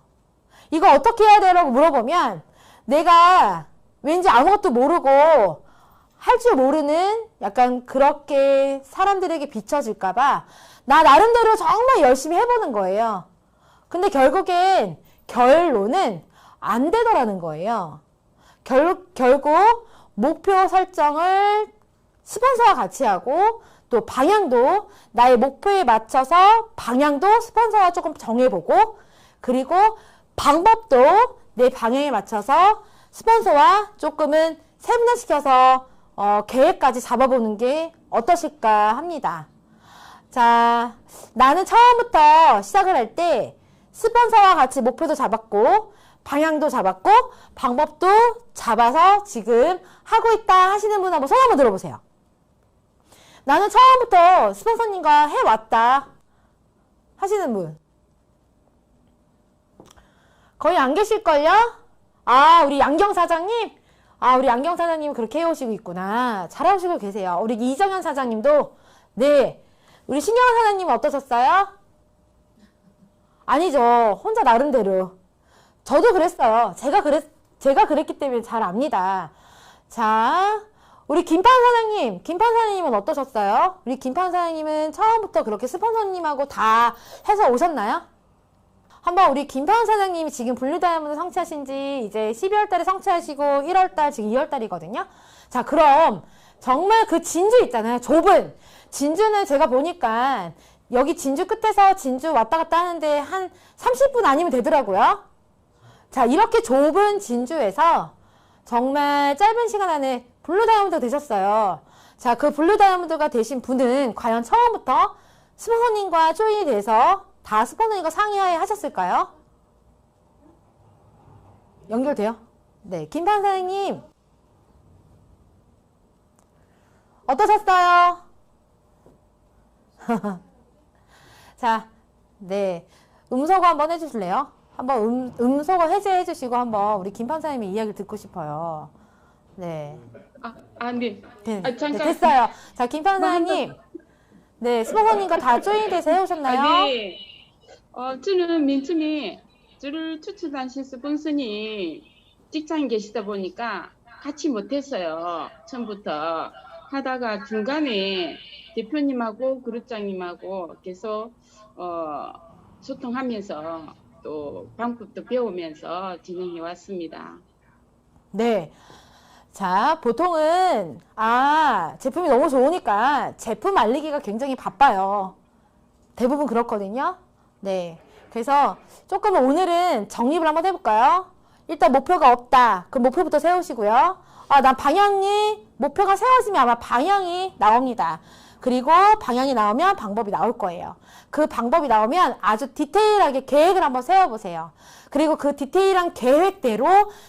이거 어떻게 해야 되라고 물어보면 내가 왠지 아무것도 모르고 할 줄 모르는 약간 그렇게 사람들에게 비춰질까봐 나 나름대로 정말 열심히 해보는 거예요. 근데 결국엔 결론은 안 되더라는 거예요. 결국 목표 설정을 스폰서와 같이 하고 또 방향도 나의 목표에 맞춰서 방향도 스폰서와 조금 정해보고 그리고 방법도 내 방향에 맞춰서 스폰서와 조금은 세분화시켜서 계획까지 잡아보는 게 어떠실까 합니다. 자, 나는 처음부터 시작을 할 때 스폰서와 같이 목표도 잡았고 방향도 잡았고 방법도 잡아서 지금 하고 있다 하시는 분 한번 손 한번 들어보세요. 나는 처음부터 스폰서님과 해왔다 하시는 분 거의 안 계실걸요? 아, 우리 양경 사장님? 아, 우리 양경 사장님 그렇게 해오시고 있구나. 잘하시고 계세요. 우리 이정현 사장님도 네. 우리 신경환 사장님은 어떠셨어요? 아니죠. 혼자 나름대로. 저도 그랬어요. 제가 그랬기 때문에 잘 압니다. 자, 우리 김판 사장님은 어떠셨어요? 우리 김판 사장님은 처음부터 그렇게 스폰서님하고 다 해서 오셨나요? 한번 우리 김판 사장님이 지금 블루다이아몬드 성취하신 지 이제 12월 달에 성취하시고 1월 달, 지금 2월 달이거든요. 자, 그럼 정말 그 진주 있잖아요. 좁은. 진주는 제가 보니까 여기 진주 끝에서 진주 왔다 갔다 하는데 한 30분 아니면 되더라고요. 자, 이렇게 좁은 진주에서 정말 짧은 시간 안에 블루다이아몬드가 되셨어요. 자, 그 블루다이아몬드가 되신 분은 과연 처음부터 스폰서님과 조인이 돼서 다 스폰서님과 상의하에 하셨을까요? 연결돼요? 네, 김판 사장님 어떠셨어요? 자, 네, 음소거 한번 해주실래요? 한번 음소거 해제해 주시고 한번 우리 김판 사장님의 이야기를 듣고 싶어요. 네. 네. 네, 잠깐. 네, 됐어요. 자, 김판 사장님, 네, 스폰서님과 다 조인이 돼서 해오셨나요? 네. 저는 맨 처음에 저를 추천하신 스폰서님 직장에 계시다 보니까 같이 못했어요. 처음부터 하다가 중간에 대표님하고 그룹장님하고 계속 소통하면서 또 방법도 배우면서 진행해 왔습니다. 네. 자, 보통은 제품이 너무 좋으니까 제품 알리기가 굉장히 바빠요. 대부분 그렇거든요. 네. 그래서 조금은 오늘은 정립을 한번 해볼까요? 일단 목표가 없다. 그럼 목표부터 세우시고요. 난 방향이, 목표가 세워지면 아마 방향이 나옵니다. 그리고 방향이 나오면 방법이 나올 거예요. 그 방법이 나오면 아주 디테일하게 계획을 한번 세워보세요. 그리고 그 디테일한 계획대로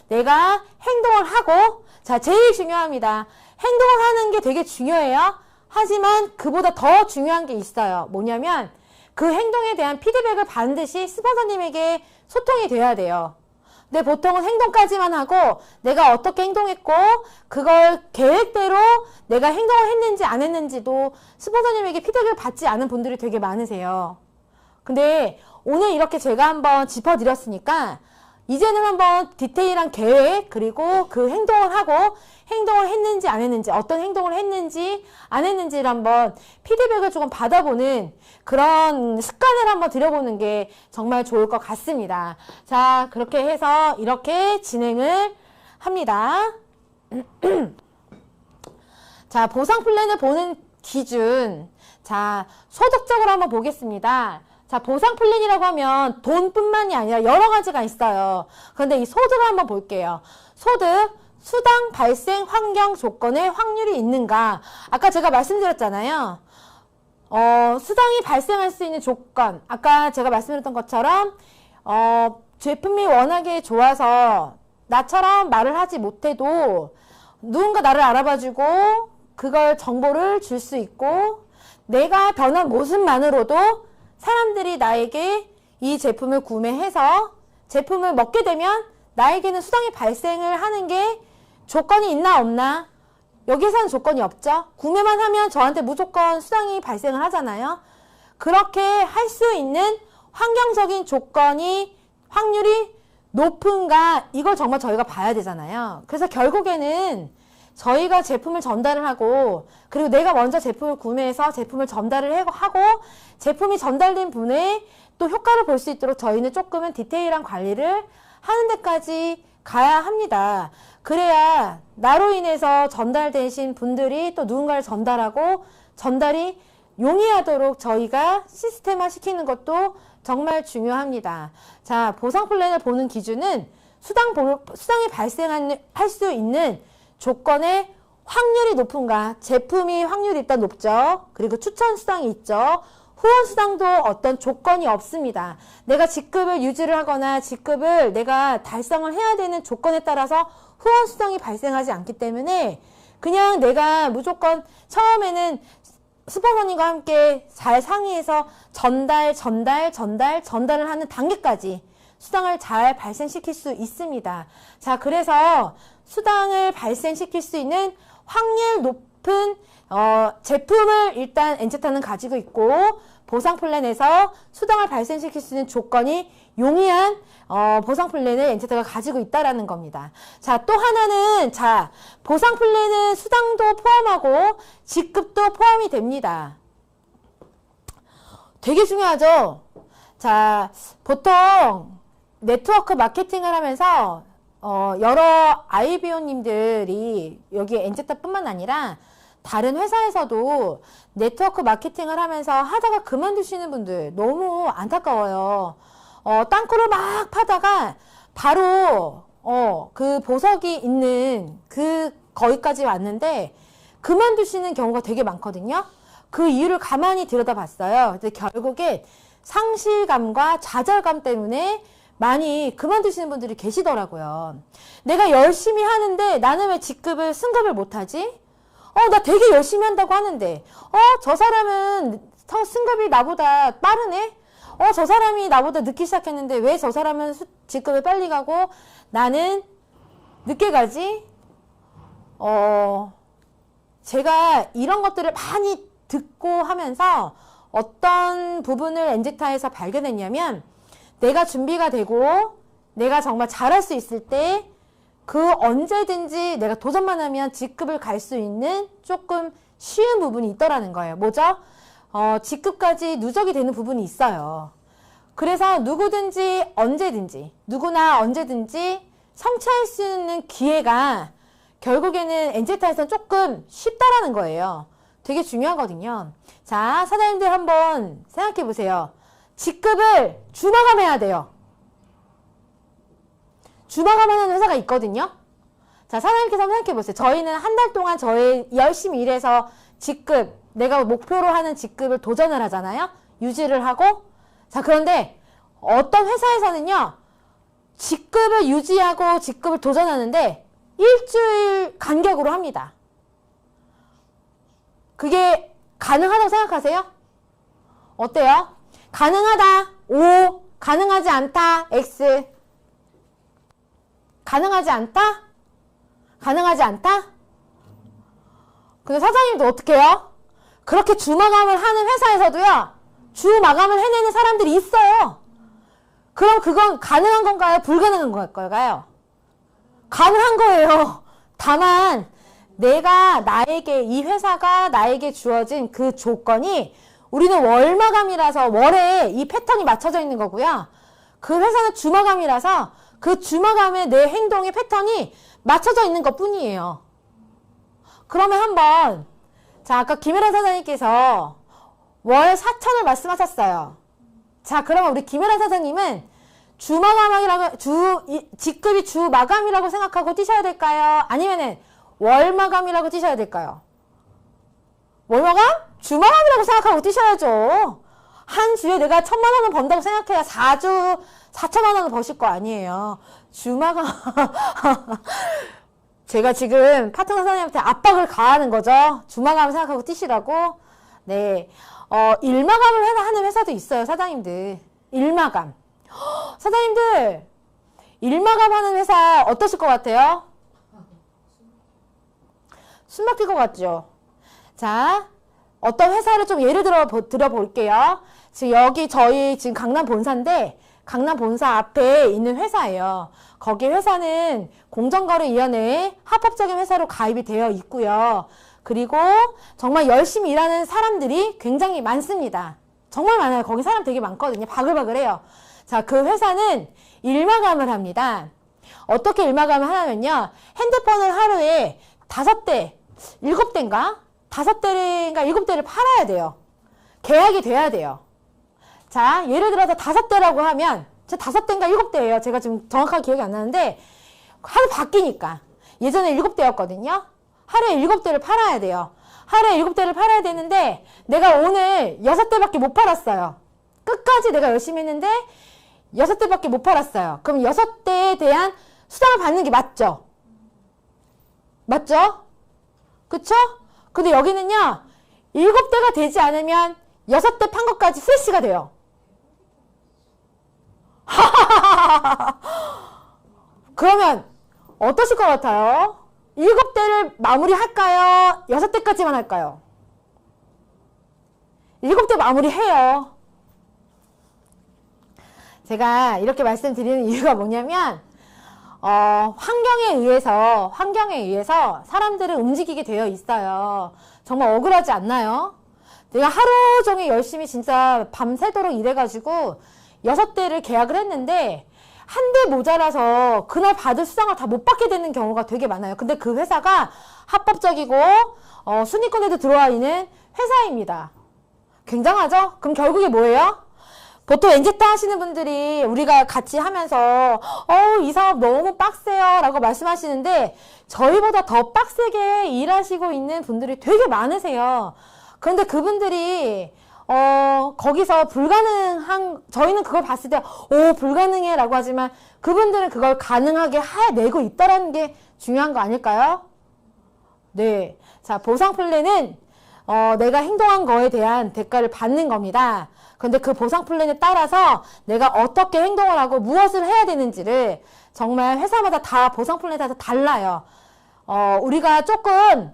내가 행동을 하고, 자, 제일 중요합니다. 행동을 하는 게 되게 중요해요. 하지만 그보다 더 중요한 게 있어요. 뭐냐면 그 행동에 대한 피드백을 반드시 스폰서님에게 소통이 돼야 돼요. 근데 보통은 행동까지만 하고 내가 어떻게 행동했고 그걸 계획대로 내가 행동을 했는지 안 했는지도 스폰서님에게 피드백을 받지 않은 분들이 되게 많으세요. 근데 오늘 이렇게 제가 한번 짚어드렸으니까 이제는 한번 디테일한 계획 그리고 그 행동을 하고 행동을 했는지 안 했는지 어떤 행동을 했는지 안 했는지를 한번 피드백을 조금 받아보는 그런 습관을 한번 들여보는 게 정말 좋을 것 같습니다. 자, 그렇게 해서 이렇게 진행을 합니다. 자, 보상 플랜을 보는 기준. 자, 소득적으로 한번 보겠습니다. 자, 보상 플랜이라고 하면 돈뿐만이 아니라 여러 가지가 있어요. 그런데 이 소득을 한번 볼게요. 소득, 수당 발생 환경 조건에 확률이 있는가? 아까 제가 말씀드렸잖아요. 수당이 발생할 수 있는 조건. 아까 제가 말씀드렸던 것처럼, 제품이 워낙에 좋아서 나처럼 말을 하지 못해도 누군가 나를 알아봐주고 그걸 정보를 줄 수 있고 내가 변한 모습만으로도 사람들이 나에게 이 제품을 구매해서 제품을 먹게 되면 나에게는 수당이 발생을 하는 게 조건이 있나 없나 여기에서는 조건이 없죠. 구매만 하면 저한테 무조건 수당이 발생을 하잖아요. 그렇게 할 수 있는 환경적인 조건이 확률이 높은가 이걸 정말 저희가 봐야 되잖아요. 그래서 결국에는 저희가 제품을 전달을 하고 그리고 내가 먼저 제품을 구매해서 제품을 전달을 하고 제품이 전달된 분의 또 효과를 볼 수 있도록 저희는 조금은 디테일한 관리를 하는 데까지 가야 합니다. 그래야 나로 인해서 전달되신 분들이 또 누군가를 전달하고 전달이 용이하도록 저희가 시스템화 시키는 것도 정말 중요합니다. 자, 보상 플랜을 보는 기준은 수당이 할 수 있는 조건의 확률이 높은가, 제품이 확률이 일단 높죠. 그리고 추천 수당이 있죠. 후원 수당도 어떤 조건이 없습니다. 내가 직급을 유지를 하거나 직급을 내가 달성을 해야 되는 조건에 따라서 후원 수당이 발생하지 않기 때문에 그냥 내가 무조건 처음에는 스폰서님과 함께 잘 상의해서 전달을 하는 단계까지 수당을 잘 발생시킬 수 있습니다. 자, 그래서 수당을 발생시킬 수 있는 확률 높은 제품을 일단 엔제타는 가지고 있고 보상 플랜에서 수당을 발생시킬 수 있는 조건이 용이한 보상 플랜을 엔제타가 가지고 있다라는 겁니다. 자, 또 하나는 자, 보상 플랜은 수당도 포함하고 직급도 포함이 됩니다. 되게 중요하죠? 자, 보통 네트워크 마케팅을 하면서 여러 IBO님들이 여기 엔제타뿐만 아니라 다른 회사에서도 네트워크 마케팅을 하면서 하다가 그만두시는 분들 너무 안타까워요. 땅굴을 막 파다가 바로 그 보석이 있는 거기까지 왔는데 그만두시는 경우가 되게 많거든요. 그 이유를 가만히 들여다봤어요. 근데 결국에 상실감과 좌절감 때문에 많이 그만두시는 분들이 계시더라고요. 내가 열심히 하는데 나는 왜 직급을 승급을 못하지? 나 되게 열심히 한다고 하는데 저 사람은 승급이 나보다 빠르네? 저 사람이 나보다 늦게 시작했는데 왜 저 사람은 직급을 빨리 가고 나는 늦게 가지? 제가 이런 것들을 많이 듣고 하면서 어떤 부분을 엔제타에서 발견했냐면 내가 준비가 되고 내가 정말 잘할 수 있을 때 그 언제든지 내가 도전만 하면 직급을 갈 수 있는 조금 쉬운 부분이 있더라는 거예요. 뭐죠? 직급까지 누적이 되는 부분이 있어요. 그래서 누구든지 언제든지 누구나 언제든지 성취할 수 있는 기회가 결국에는 엔제타에서는 조금 쉽다라는 거예요. 되게 중요하거든요. 자, 사장님들 한번 생각해 보세요. 직급을 주마감해야 돼요. 주마감하는 회사가 있거든요. 자, 사장님께서 한번 생각해 보세요. 저희는 한 달 동안 저희 열심히 일해서 직급, 내가 목표로 하는 직급을 도전을 하잖아요. 유지를 하고. 자, 그런데 어떤 회사에서는요. 직급을 유지하고 직급을 도전하는데 일주일 간격으로 합니다. 그게 가능하다고 생각하세요? 어때요? 가능하다, O. 가능하지 않다, X. 가능하지 않다? 가능하지 않다? 근데 사장님도 어떻게 해요? 그렇게 주마감을 하는 회사에서도요, 주마감을 해내는 사람들이 있어요. 그럼 그건 가능한 건가요? 불가능한 걸까요? 가능한 거예요. 다만, 나에게, 이 회사가 나에게 주어진 그 조건이 우리는 월마감이라서 월에 이 패턴이 맞춰져 있는 거고요. 그 회사는 주마감이라서 그 주마감의 내 행동의 패턴이 맞춰져 있는 것 뿐이에요. 그러면 한번, 자, 아까 김혜란 사장님께서 월 4천을 말씀하셨어요. 자, 그러면 우리 김혜란 사장님은 직급이 주마감이라고 생각하고 뛰셔야 될까요? 아니면은 월마감이라고 뛰셔야 될까요? 월마감? 주마감이라고 생각하고 뛰셔야죠. 한 주에 내가 1,000만 원을 번다고 생각해야 4주 4천만 원을 버실 거 아니에요. 주마감. 제가 지금 파트너 사장님한테 압박을 가하는 거죠. 주마감을 생각하고 뛰시라고. 네. 일마감을 하는 회사도 있어요, 사장님들. 일마감. 사장님들, 일마감 하는 회사 어떠실 것 같아요? 숨 막힐 것 같죠? 자, 어떤 회사를 좀 예를 들어 볼게요. 지금 여기 저희 지금 강남 본사인데 강남 본사 앞에 있는 회사예요. 거기 회사는 공정거래위원회에 합법적인 회사로 가입이 되어 있고요. 그리고 정말 열심히 일하는 사람들이 굉장히 많습니다. 정말 많아요. 거기 사람 되게 많거든요. 바글바글해요. 자, 그 회사는 일마감을 합니다. 어떻게 일마감을 하냐면요. 핸드폰을 하루에 5대, 7대인가? 5대인가 7대를 팔아야 돼요. 계약이 돼야 돼요. 자, 예를 들어서 5대라고 하면, 제 5대인가 7대예요. 제가 지금 정확하게 기억이 안 나는데, 하루 바뀌니까. 예전에 7대였거든요. 하루에 7대를 팔아야 돼요. 하루에 7대를 팔아야 되는데, 내가 오늘 6대밖에 못 팔았어요. 끝까지 내가 열심히 했는데, 6대밖에 못 팔았어요. 그럼 6대에 대한 수당을 받는 게 맞죠? 맞죠? 그쵸? 근데 여기는요, 7대가 되지 않으면 6대 판 것까지 후레쉬가 돼요. 그러면 어떠실 것 같아요? 7대를 마무리할까요? 6대까지만 할까요? 7대 마무리해요. 제가 이렇게 말씀드리는 이유가 뭐냐면 환경에 의해서 사람들은 움직이게 되어 있어요. 정말 억울하지 않나요? 내가 하루 종일 열심히 진짜 밤새도록 일해가지고 6대를 계약을 했는데 한 대 모자라서 그날 받을 수당을 다 못 받게 되는 경우가 되게 많아요. 근데 그 회사가 합법적이고 순위권에도 들어와 있는 회사입니다. 굉장하죠? 그럼 결국에 뭐예요? 보통 엔제타 하시는 분들이 우리가 같이 하면서 이 사업 너무 빡세요 라고 말씀하시는데 저희보다 더 빡세게 일하시고 있는 분들이 되게 많으세요. 그런데 그분들이 거기서 저희는 그걸 봤을 때 불가능해 라고 하지만 그분들은 그걸 가능하게 해내고 있다는 게 중요한 거 아닐까요? 네. 자, 보상 플랜은 내가 행동한 거에 대한 대가를 받는 겁니다. 근데 그 보상 플랜에 따라서 내가 어떻게 행동을 하고 무엇을 해야 되는지를 정말 회사마다 다 보상 플랜에 따라서 달라요. 우리가 조금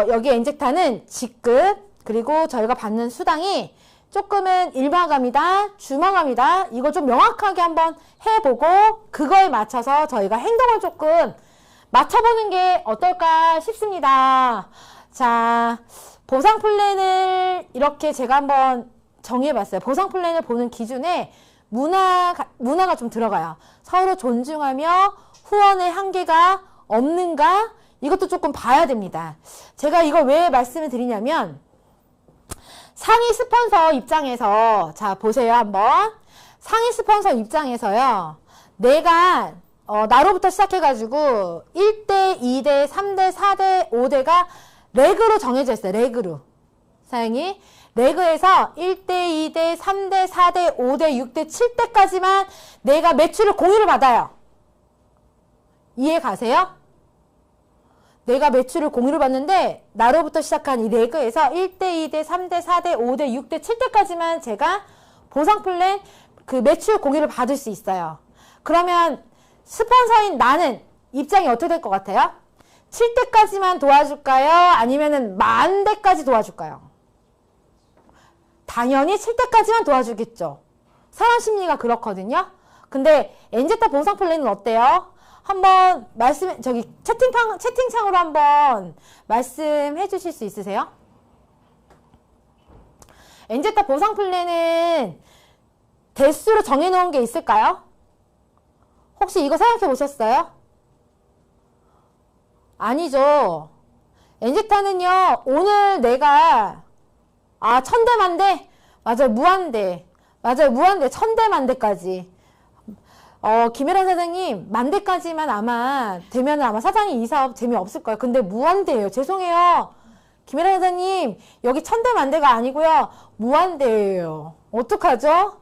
여기 엔젝타는 직급 그리고 저희가 받는 수당이 조금은 일마감이다, 주마감이다. 이거 좀 명확하게 한번 해보고 그거에 맞춰서 저희가 행동을 조금 맞춰보는 게 어떨까 싶습니다. 자, 보상 플랜을 이렇게 제가 한번 정해봤어요. 보상 플랜을 보는 기준에 문화가 좀 들어가요. 서로 존중하며 후원의 한계가 없는가? 이것도 조금 봐야 됩니다. 제가 이걸 왜 말씀을 드리냐면 상위 스폰서 입장에서 자 보세요 한번. 상위 스폰서 입장에서요. 내가 나로부터 시작해가지고 1대, 2대, 3대, 4대, 5대가 레그로 정해져 있어요. 레그로. 사장님. 레그에서 1대, 2대, 3대, 4대, 5대, 6대, 7대까지만 내가 매출을 공유를 받아요. 이해 가세요? 내가 매출을 공유를 받는데 나로부터 시작한 이 레그에서 1대, 2대, 3대, 4대, 5대, 6대, 7대까지만 제가 보상 플랜 그 매출 공유를 받을 수 있어요. 그러면 스폰서인 나는 입장이 어떻게 될 것 같아요? 7대까지만 도와줄까요? 아니면은 10,000대까지 도와줄까요? 당연히 7대까지만 도와주겠죠. 사람 심리가 그렇거든요. 근데 엔제타 보상 플랜은 어때요? 한번 채팅창으로 한번 말씀해 주실 수 있으세요? 엔제타 보상 플랜은 대수로 정해놓은 게 있을까요? 혹시 이거 생각해 보셨어요? 아니죠. 엔제타는요, 오늘 내가 1000대 만대? 맞아요, 무한대. 맞아요, 무한대. 1000대 만대까지. 김혜란 사장님, 만대까지만 아마 되면 아마 사장님 이 사업 재미없을 거예요. 근데 무한대예요. 죄송해요. 김혜란 사장님, 여기 1000대 만대가 아니고요. 무한대예요. 어떡하죠?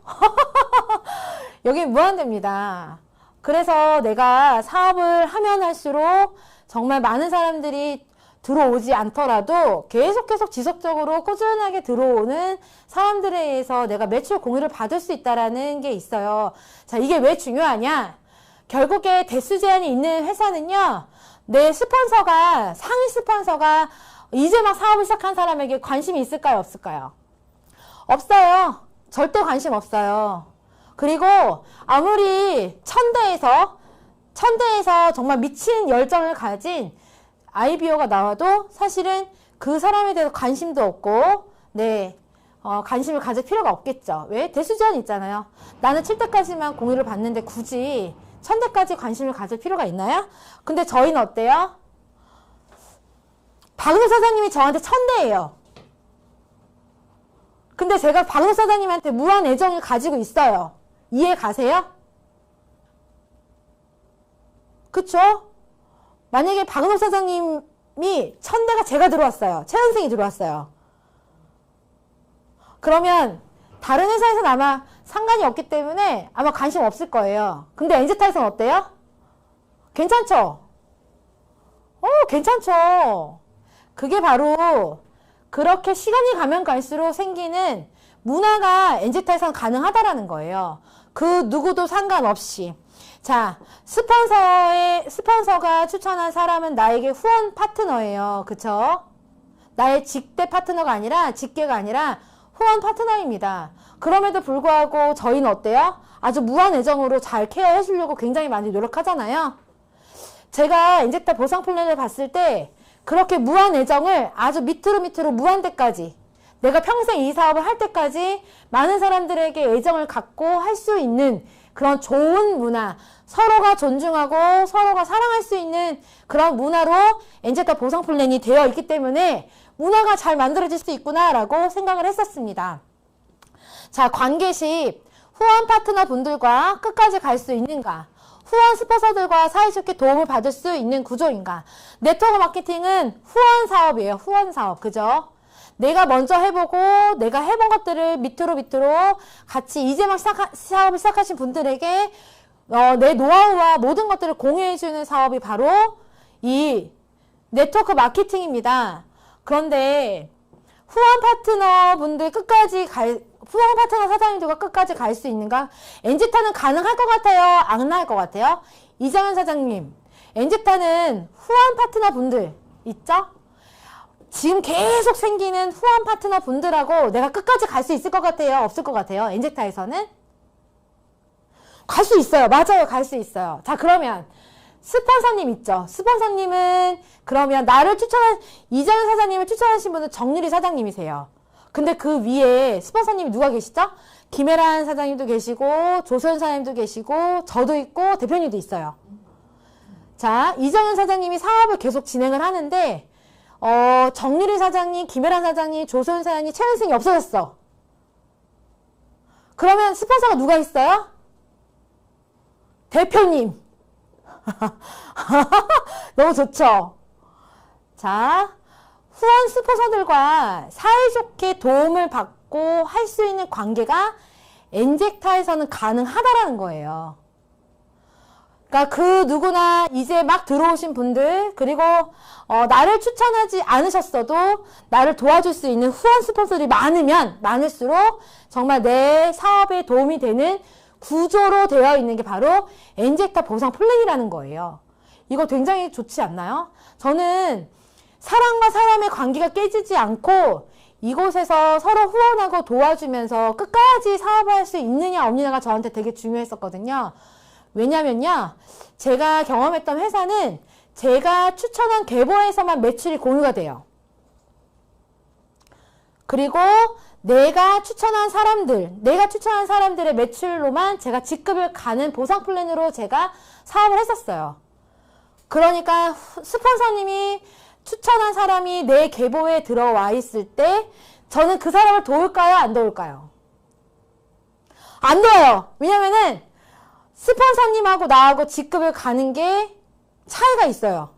여기 무한대입니다. 그래서 내가 사업을 하면 할수록 정말 많은 사람들이 들어오지 않더라도 계속 지속적으로 꾸준하게 들어오는 사람들에 의해서 내가 매출 공유를 받을 수 있다라는 게 있어요. 자, 이게 왜 중요하냐? 결국에 대수 제한이 있는 회사는요, 내 스폰서가, 상위 스폰서가 이제 막 사업을 시작한 사람에게 관심이 있을까요? 없을까요? 없어요. 절대 관심 없어요. 그리고 아무리 천대에서 정말 미친 열정을 가진 IBO가 나와도 사실은 그 사람에 대해서 관심도 없고, 네, 관심을 가질 필요가 없겠죠. 왜? 대수제한 있잖아요. 나는 7대까지만 공유를 받는데 굳이 1000대까지 관심을 가질 필요가 있나요? 근데 저희는 어때요? 박은호 사장님이 저한테 1000대예요. 근데 제가 박은호 사장님한테 무한 애정을 가지고 있어요. 이해 가세요? 그쵸? 만약에 박은호 사장님이 1000대가 제가 들어왔어요. 최현승이 들어왔어요. 그러면 다른 회사에서는 아마 상관이 없기 때문에 아마 관심 없을 거예요. 근데 엔제타에서는 어때요? 괜찮죠? 괜찮죠. 그게 바로 그렇게 시간이 가면 갈수록 생기는 문화가 엔제타에서는 가능하다라는 거예요. 그 누구도 상관없이. 자, 스폰서가 추천한 사람은 나에게 후원 파트너예요. 그쵸? 나의 직대 파트너가 아니라, 직계가 아니라 후원 파트너입니다. 그럼에도 불구하고 저희는 어때요? 아주 무한 애정으로 잘 케어해 주려고 굉장히 많이 노력하잖아요. 제가 엔제타 보상 플랜을 봤을 때 그렇게 무한 애정을 아주 밑으로 무한대까지, 내가 평생 이 사업을 할 때까지 많은 사람들에게 애정을 갖고 할 수 있는 그런 좋은 문화, 서로가 존중하고 서로가 사랑할 수 있는 그런 문화로 엔제타 보상 플랜이 되어 있기 때문에 문화가 잘 만들어질 수 있구나라고 생각을 했었습니다. 자, 관계십, 후원 파트너 분들과 끝까지 갈 수 있는가? 후원 스폰서들과 사이좋게 도움을 받을 수 있는 구조인가? 네트워크 마케팅은 후원 사업이에요. 후원 사업. 그죠? 내가 먼저 해보고 내가 해본 것들을 밑으로 같이 이제 막 사업을 시작하신 분들에게 내 노하우와 모든 것들을 공유해주는 사업이 바로 이 네트워크 마케팅입니다. 그런데 후원 파트너 사장님들과 끝까지 갈 수 있는가? 엔제타는 가능할 것 같아요? 안 가능할 것 같아요? 이정현 사장님, 엔제타는 후원 파트너 분들 있죠? 지금 계속 생기는 후원 파트너 분들하고 내가 끝까지 갈 수 있을 것 같아요? 없을 것 같아요? 엔제타에서는? 갈 수 있어요. 맞아요. 갈 수 있어요. 자, 그러면 스폰서님 있죠? 스폰서님은 그러면 이정현 사장님을 추천하신 분은 정유리 사장님이세요. 근데 그 위에 스폰서님이 누가 계시죠? 김혜란 사장님도 계시고 조소연 사장님도 계시고 저도 있고 대표님도 있어요. 자, 이정현 사장님이 사업을 계속 진행을 하는데 정유리 사장님, 김혜란 사장님, 조소연 사장님, 최현승이 없어졌어. 그러면 스폰서가 누가 있어요? 대표님. 너무 좋죠? 자, 후원 스폰서들과 사이좋게 도움을 받고 할 수 있는 관계가 엔제타에서는 가능하다라는 거예요. 그러니까 그 누구나 이제 막 들어오신 분들, 그리고 나를 추천하지 않으셨어도 나를 도와줄 수 있는 후원 스폰서들이 많으면 많을수록 정말 내 사업에 도움이 되는 구조로 되어 있는 게 바로 엔제타 보상 플랜이라는 거예요. 이거 굉장히 좋지 않나요? 저는 사람과 사람의 관계가 깨지지 않고 이곳에서 서로 후원하고 도와주면서 끝까지 사업을 할 수 있느냐 없느냐가 저한테 되게 중요했었거든요. 왜냐면요, 제가 경험했던 회사는 제가 추천한 계보에서만 매출이 공유가 돼요. 그리고 내가 추천한 사람들의 매출로만 제가 직급을 가는 보상 플랜으로 제가 사업을 했었어요. 그러니까 스폰서님이 추천한 사람이 내 계보에 들어와 있을 때 저는 그 사람을 도울까요? 안 도울까요? 안 도와요. 왜냐면은 스폰서님하고 나하고 직급을 가는 게 차이가 있어요.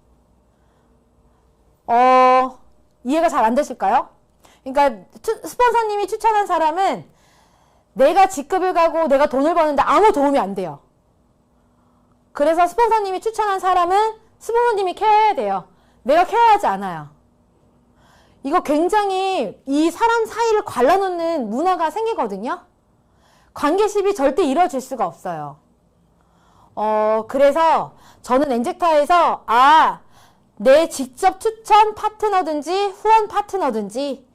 이해가 잘 안 되실까요? 그러니까 스폰서님이 추천한 사람은 내가 직급을 가고 내가 돈을 버는데 아무 도움이 안 돼요. 그래서 스폰서님이 추천한 사람은 스폰서님이 케어해야 돼요. 내가 케어하지 않아요. 이거 굉장히 이 사람 사이를 갈라놓는 문화가 생기거든요. 관계십이 절대 이루어질 수가 없어요. 그래서 저는 엔제타에서 내 직접 추천 파트너든지 후원 파트너든지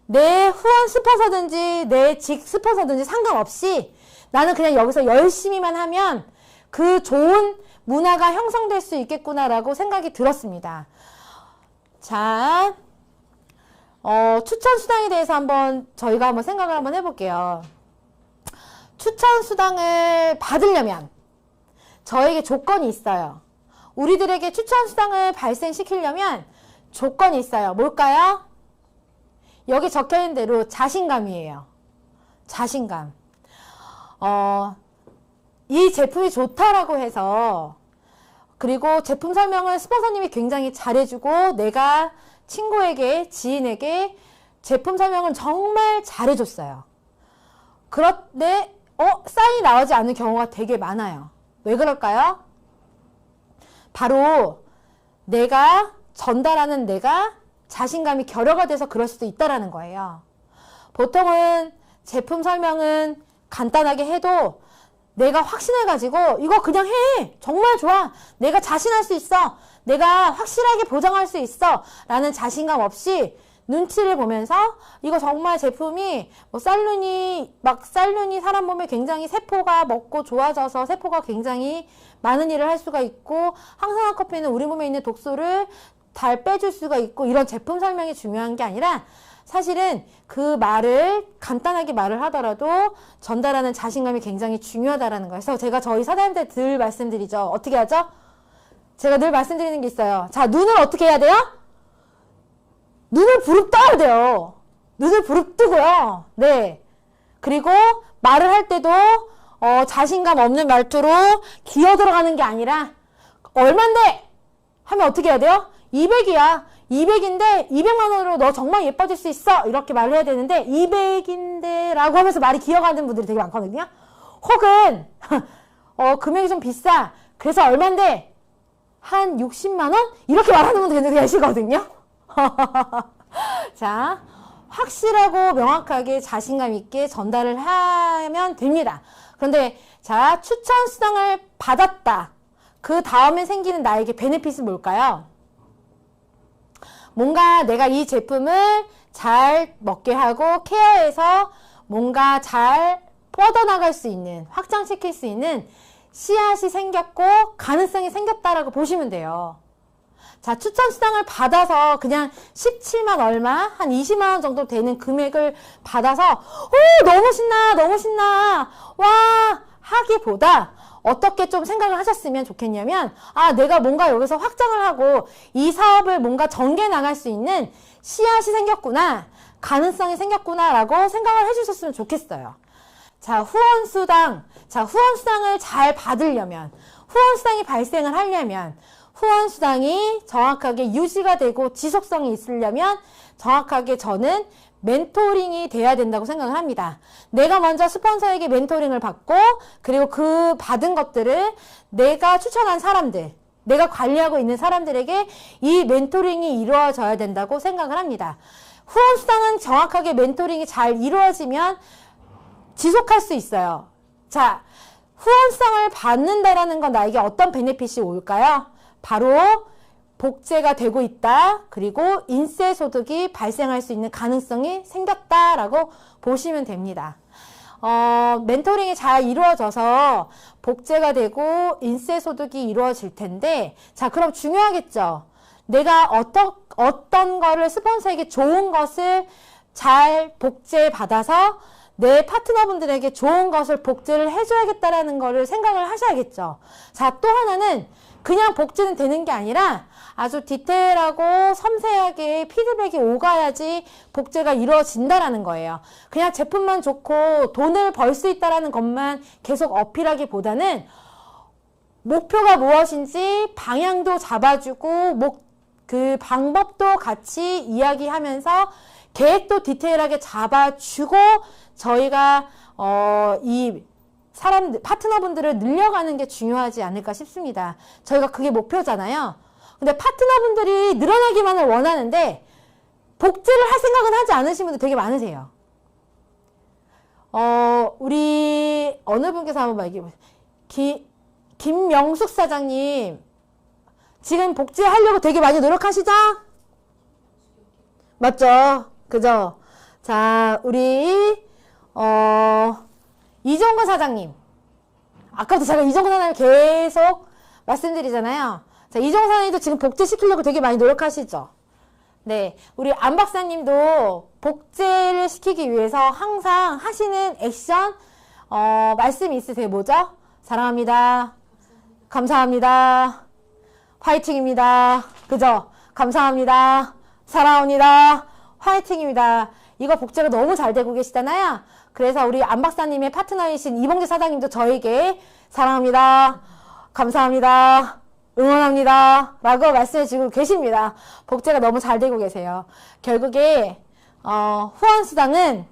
내 후원 스폰서든지 내 직 스폰서든지 상관없이 나는 그냥 여기서 열심히만 하면 그 좋은 문화가 형성될 수 있겠구나라고 생각이 들었습니다. 자, 추천 수당에 대해서 저희가 한번 생각을 한번 해볼게요. 추천 수당을 받으려면 저에게 조건이 있어요. 우리들에게 추천 수당을 발생시키려면 조건이 있어요. 뭘까요? 여기 적혀있는 대로 자신감이에요. 자신감. 이 제품이 좋다라고 해서 그리고 제품 설명을 스폰서님이 굉장히 잘해주고 내가 친구에게, 지인에게 제품 설명을 정말 잘해줬어요. 그런데 사인이 나오지 않는 경우가 되게 많아요. 왜 그럴까요? 바로 내가 전달하는 내가 자신감이 결여가 돼서 그럴 수도 있다라는 거예요. 보통은 제품 설명은 간단하게 해도 내가 확신해가지고 이거 그냥 해! 정말 좋아! 내가 자신할 수 있어! 내가 확실하게 보장할 수 있어! 라는 자신감 없이 눈치를 보면서 이거 정말 제품이 쌀눈이 사람 몸에 굉장히 세포가 먹고 좋아져서 세포가 굉장히 많은 일을 할 수가 있고 항산화 커피는 우리 몸에 있는 독소를 잘 빼줄 수가 있고 이런 제품 설명이 중요한 게 아니라 사실은 그 말을 간단하게 말을 하더라도 전달하는 자신감이 굉장히 중요하다라는 거예요. 그래서 제가 저희 사장님들 늘 말씀드리죠. 어떻게 하죠? 제가 늘 말씀드리는 게 있어요. 자, 눈을 어떻게 해야 돼요? 눈을 부릅떠야 돼요. 눈을 부릅뜨고요. 네. 그리고 말을 할 때도 자신감 없는 말투로 기어 들어가는 게 아니라 얼만데? 하면 어떻게 해야 돼요? 200이야. 200인데 200만 원으로 너 정말 예뻐질 수 있어. 이렇게 말을 해야 되는데 200인데 라고 하면서 말이 기어가는 분들이 되게 많거든요. 혹은 금액이 좀 비싸. 그래서 얼만데? 한 60만 원? 이렇게 말하는 분들 굉장히 계시거든요. 자, 확실하고 명확하게 자신감 있게 전달을 하면 됩니다. 그런데 자, 추천 수당을 받았다. 그 다음에 생기는 나에게 베네핏은 뭘까요? 뭔가 내가 이 제품을 잘 먹게 하고 케어해서 뭔가 잘 뻗어나갈 수 있는, 확장시킬 수 있는 씨앗이 생겼고 가능성이 생겼다라고 보시면 돼요. 자, 추천 수당을 받아서 그냥 17만 얼마, 한 20만 원 정도 되는 금액을 받아서 너무 신나, 너무 신나, 와 하기보다 어떻게 좀 생각을 하셨으면 좋겠냐면 내가 뭔가 여기서 확장을 하고 이 사업을 뭔가 전개 나갈 수 있는 씨앗이 생겼구나, 가능성이 생겼구나 라고 생각을 해주셨으면 좋겠어요. 자, 후원수당을 잘 받으려면, 후원수당이 발생을 하려면, 후원수당이 정확하게 유지가 되고 지속성이 있으려면 정확하게 저는 멘토링이 돼야 된다고 생각을 합니다. 내가 먼저 스폰서에게 멘토링을 받고 그리고 그 받은 것들을 내가 추천한 사람들, 내가 관리하고 있는 사람들에게 이 멘토링이 이루어져야 된다고 생각을 합니다. 후원수당은 정확하게 멘토링이 잘 이루어지면 지속할 수 있어요. 자, 후원수당을 받는다라는 건 나에게 어떤 베네핏이 올까요? 바로 복제가 되고 있다. 그리고 인세 소득이 발생할 수 있는 가능성이 생겼다라고 보시면 됩니다. 멘토링이 잘 이루어져서 복제가 되고 인세 소득이 이루어질 텐데, 자, 그럼 중요하겠죠. 내가 어떤 거를 스폰서에게 좋은 것을 잘 복제 받아서 내 파트너분들에게 좋은 것을 복제를 해줘야겠다라는 거를 생각을 하셔야겠죠. 자, 또 하나는 그냥 복제는 되는 게 아니라 아주 디테일하고 섬세하게 피드백이 오가야지 복제가 이루어진다라는 거예요. 그냥 제품만 좋고 돈을 벌 수 있다라는 것만 계속 어필하기보다는 목표가 무엇인지 방향도 잡아주고 그 방법도 같이 이야기하면서 계획도 디테일하게 잡아주고 저희가 이 파트너분들을 늘려가는 게 중요하지 않을까 싶습니다. 저희가 그게 목표잖아요. 근데 파트너분들이 늘어나기만을 원하는데 복제를 할 생각은 하지 않으신 분들 되게 많으세요. 우리 어느 분께서 한번 얘기해 보세요. 김명숙 사장님, 지금 복제하려고 되게 많이 노력하시죠? 맞죠? 그죠? 자, 우리 이종근 사장님. 아까부터 제가 이종근 사장님 계속 말씀드리잖아요. 자, 이종근 사장님도 지금 복제시키려고 되게 많이 노력하시죠? 네, 우리 안 박사님도 복제를 시키기 위해서 항상 하시는 액션, 말씀이 있으세요. 뭐죠? 사랑합니다. 감사합니다. 화이팅입니다. 그죠? 감사합니다. 사랑합니다. 화이팅입니다. 이거 복제가 너무 잘 되고 계시잖아요. 그래서 우리 안 박사님의 파트너이신 이봉재 사장님도 저에게 사랑합니다. 감사합니다. 응원합니다. 라고 말씀해 주고 계십니다. 복제가 너무 잘 되고 계세요. 결국에 후원수당은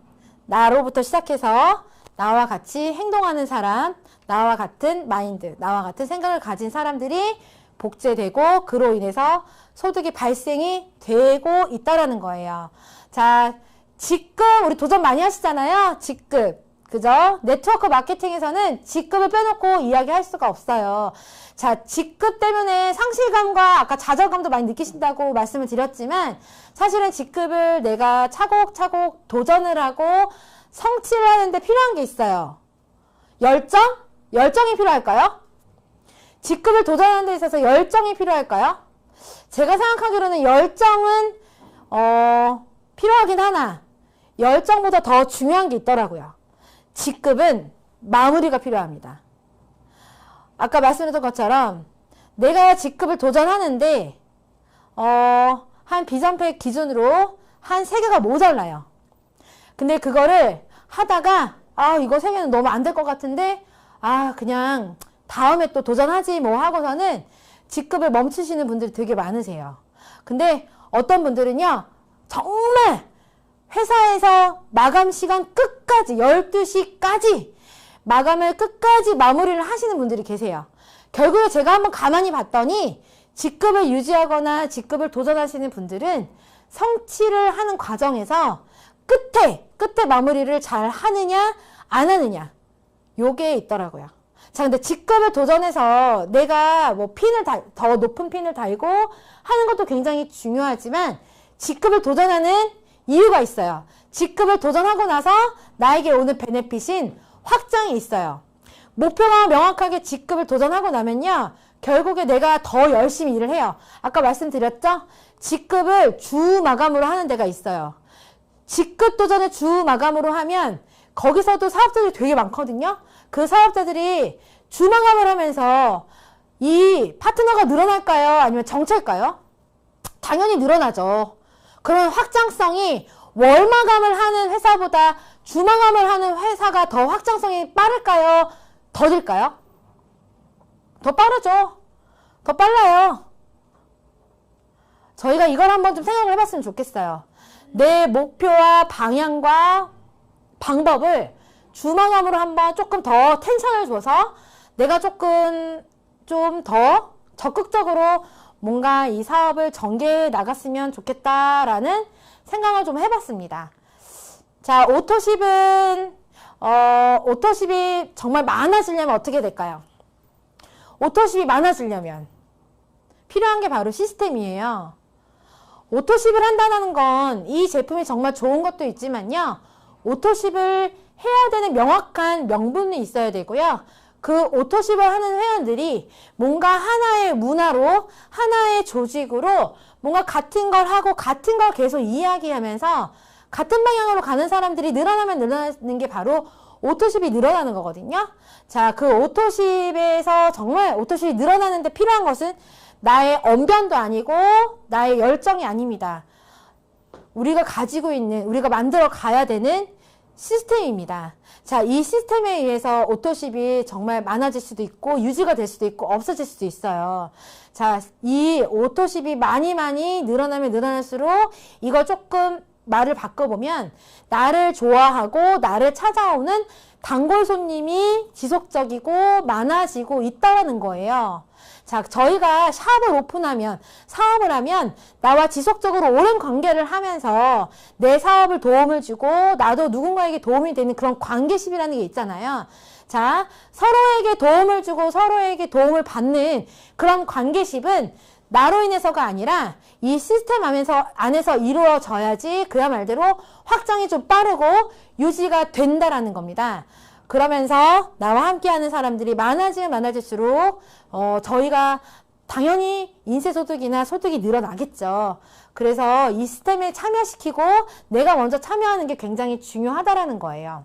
나로부터 시작해서 나와 같이 행동하는 사람, 나와 같은 마인드, 나와 같은 생각을 가진 사람들이 복제되고 그로 인해서 소득이 발생이 되고 있다라는 거예요. 자, 직급 우리 도전 많이 하시잖아요. 직급. 그죠? 네트워크 마케팅에서는 직급을 빼놓고 이야기할 수가 없어요. 자, 직급 때문에 상실감과 아까 좌절감도 많이 느끼신다고 말씀을 드렸지만 사실은 직급을 내가 차곡차곡 도전을 하고 성취를 하는데 필요한 게 있어요. 열정? 열정이 필요할까요? 직급을 도전하는 데 있어서 열정이 필요할까요? 제가 생각하기로는 열정은 필요하긴 하나 열정보다 더 중요한 게 있더라고요. 직급은 마무리가 필요합니다. 아까 말씀드렸던 것처럼 내가 직급을 도전하는데 한 비전팩 기준으로 한 3개가 모자라요. 근데 그거를 하다가 이거 3개는 너무 안 될 것 같은데 그냥 다음에 또 도전하지 뭐 하고서는 직급을 멈추시는 분들이 되게 많으세요. 근데 어떤 분들은요 정말 회사에서 마감 시간 끝까지 12시까지 마감을 끝까지 마무리를 하시는 분들이 계세요. 결국에 제가 한번 가만히 봤더니 직급을 유지하거나 직급을 도전하시는 분들은 성취를 하는 과정에서 끝에 마무리를 잘 하느냐 안 하느냐 요게 있더라고요. 자, 근데 직급을 도전해서 내가 뭐 더 높은 핀을 달고 하는 것도 굉장히 중요하지만 직급을 도전하는 이유가 있어요. 직급을 도전하고 나서 나에게 오는 베네핏인 확장이 있어요. 목표가 명확하게 직급을 도전하고 나면요. 결국에 내가 더 열심히 일을 해요. 아까 말씀드렸죠? 직급을 주 마감으로 하는 데가 있어요. 직급 도전을 주 마감으로 하면 거기서도 사업자들이 되게 많거든요. 그 사업자들이 주 마감을 하면서 이 파트너가 늘어날까요? 아니면 정체일까요? 당연히 늘어나죠. 그런 확장성이 월 마감을 하는 회사보다 주 마감을 하는 회사가 더 확장성이 빠를까요? 더딜까요? 더 빠르죠. 더 빨라요. 저희가 이걸 한번 좀 생각을 해봤으면 좋겠어요. 내 목표와 방향과 방법을 주마감으로 한번 조금 더 텐션을 줘서 내가 조금 좀 더 적극적으로 뭔가 이 사업을 전개해 나갔으면 좋겠다라는 생각을 좀 해봤습니다. 자, 오토십은 오토십이 정말 많아지려면 어떻게 될까요? 오토십이 많아지려면 필요한 게 바로 시스템이에요. 오토십을 한다는 건 이 제품이 정말 좋은 것도 있지만요. 오토십을 해야 되는 명확한 명분이 있어야 되고요. 그 오토십을 하는 회원들이 뭔가 하나의 문화로 하나의 조직으로 뭔가 같은 걸 하고 같은 걸 계속 이야기하면서 같은 방향으로 가는 사람들이 늘어나면 늘어나는 게 바로 오토십이 늘어나는 거거든요. 자, 그 오토십에서 정말 오토십이 늘어나는데 필요한 것은 나의 언변도 아니고 나의 열정이 아닙니다. 우리가 가지고 있는, 우리가 만들어 가야 되는 시스템입니다. 자, 이 시스템에 의해서 오토십이 정말 많아질 수도 있고 유지가 될 수도 있고 없어질 수도 있어요. 자, 이 오토십이 많이 늘어나면 늘어날수록 이거 조금 말을 바꿔보면 나를 좋아하고 나를 찾아오는 단골 손님이 지속적이고 많아지고 있다는 거예요. 자, 저희가 샵을 오픈하면, 사업을 하면 나와 지속적으로 오랜 관계를 하면서 내 사업을 도움을 주고 나도 누군가에게 도움이 되는 그런 관계십이라는 게 있잖아요. 자, 서로에게 도움을 주고 서로에게 도움을 받는 그런 관계십은 나로 인해서가 아니라 이 시스템 안에서 이루어져야지 그야 말대로 확장이 좀 빠르고 유지가 된다라는 겁니다. 그러면서 나와 함께하는 사람들이 많아지면 많아질수록 저희가 당연히 인세소득이나 소득이 늘어나겠죠. 그래서 이 시스템에 참여시키고 내가 먼저 참여하는 게 굉장히 중요하다라는 거예요.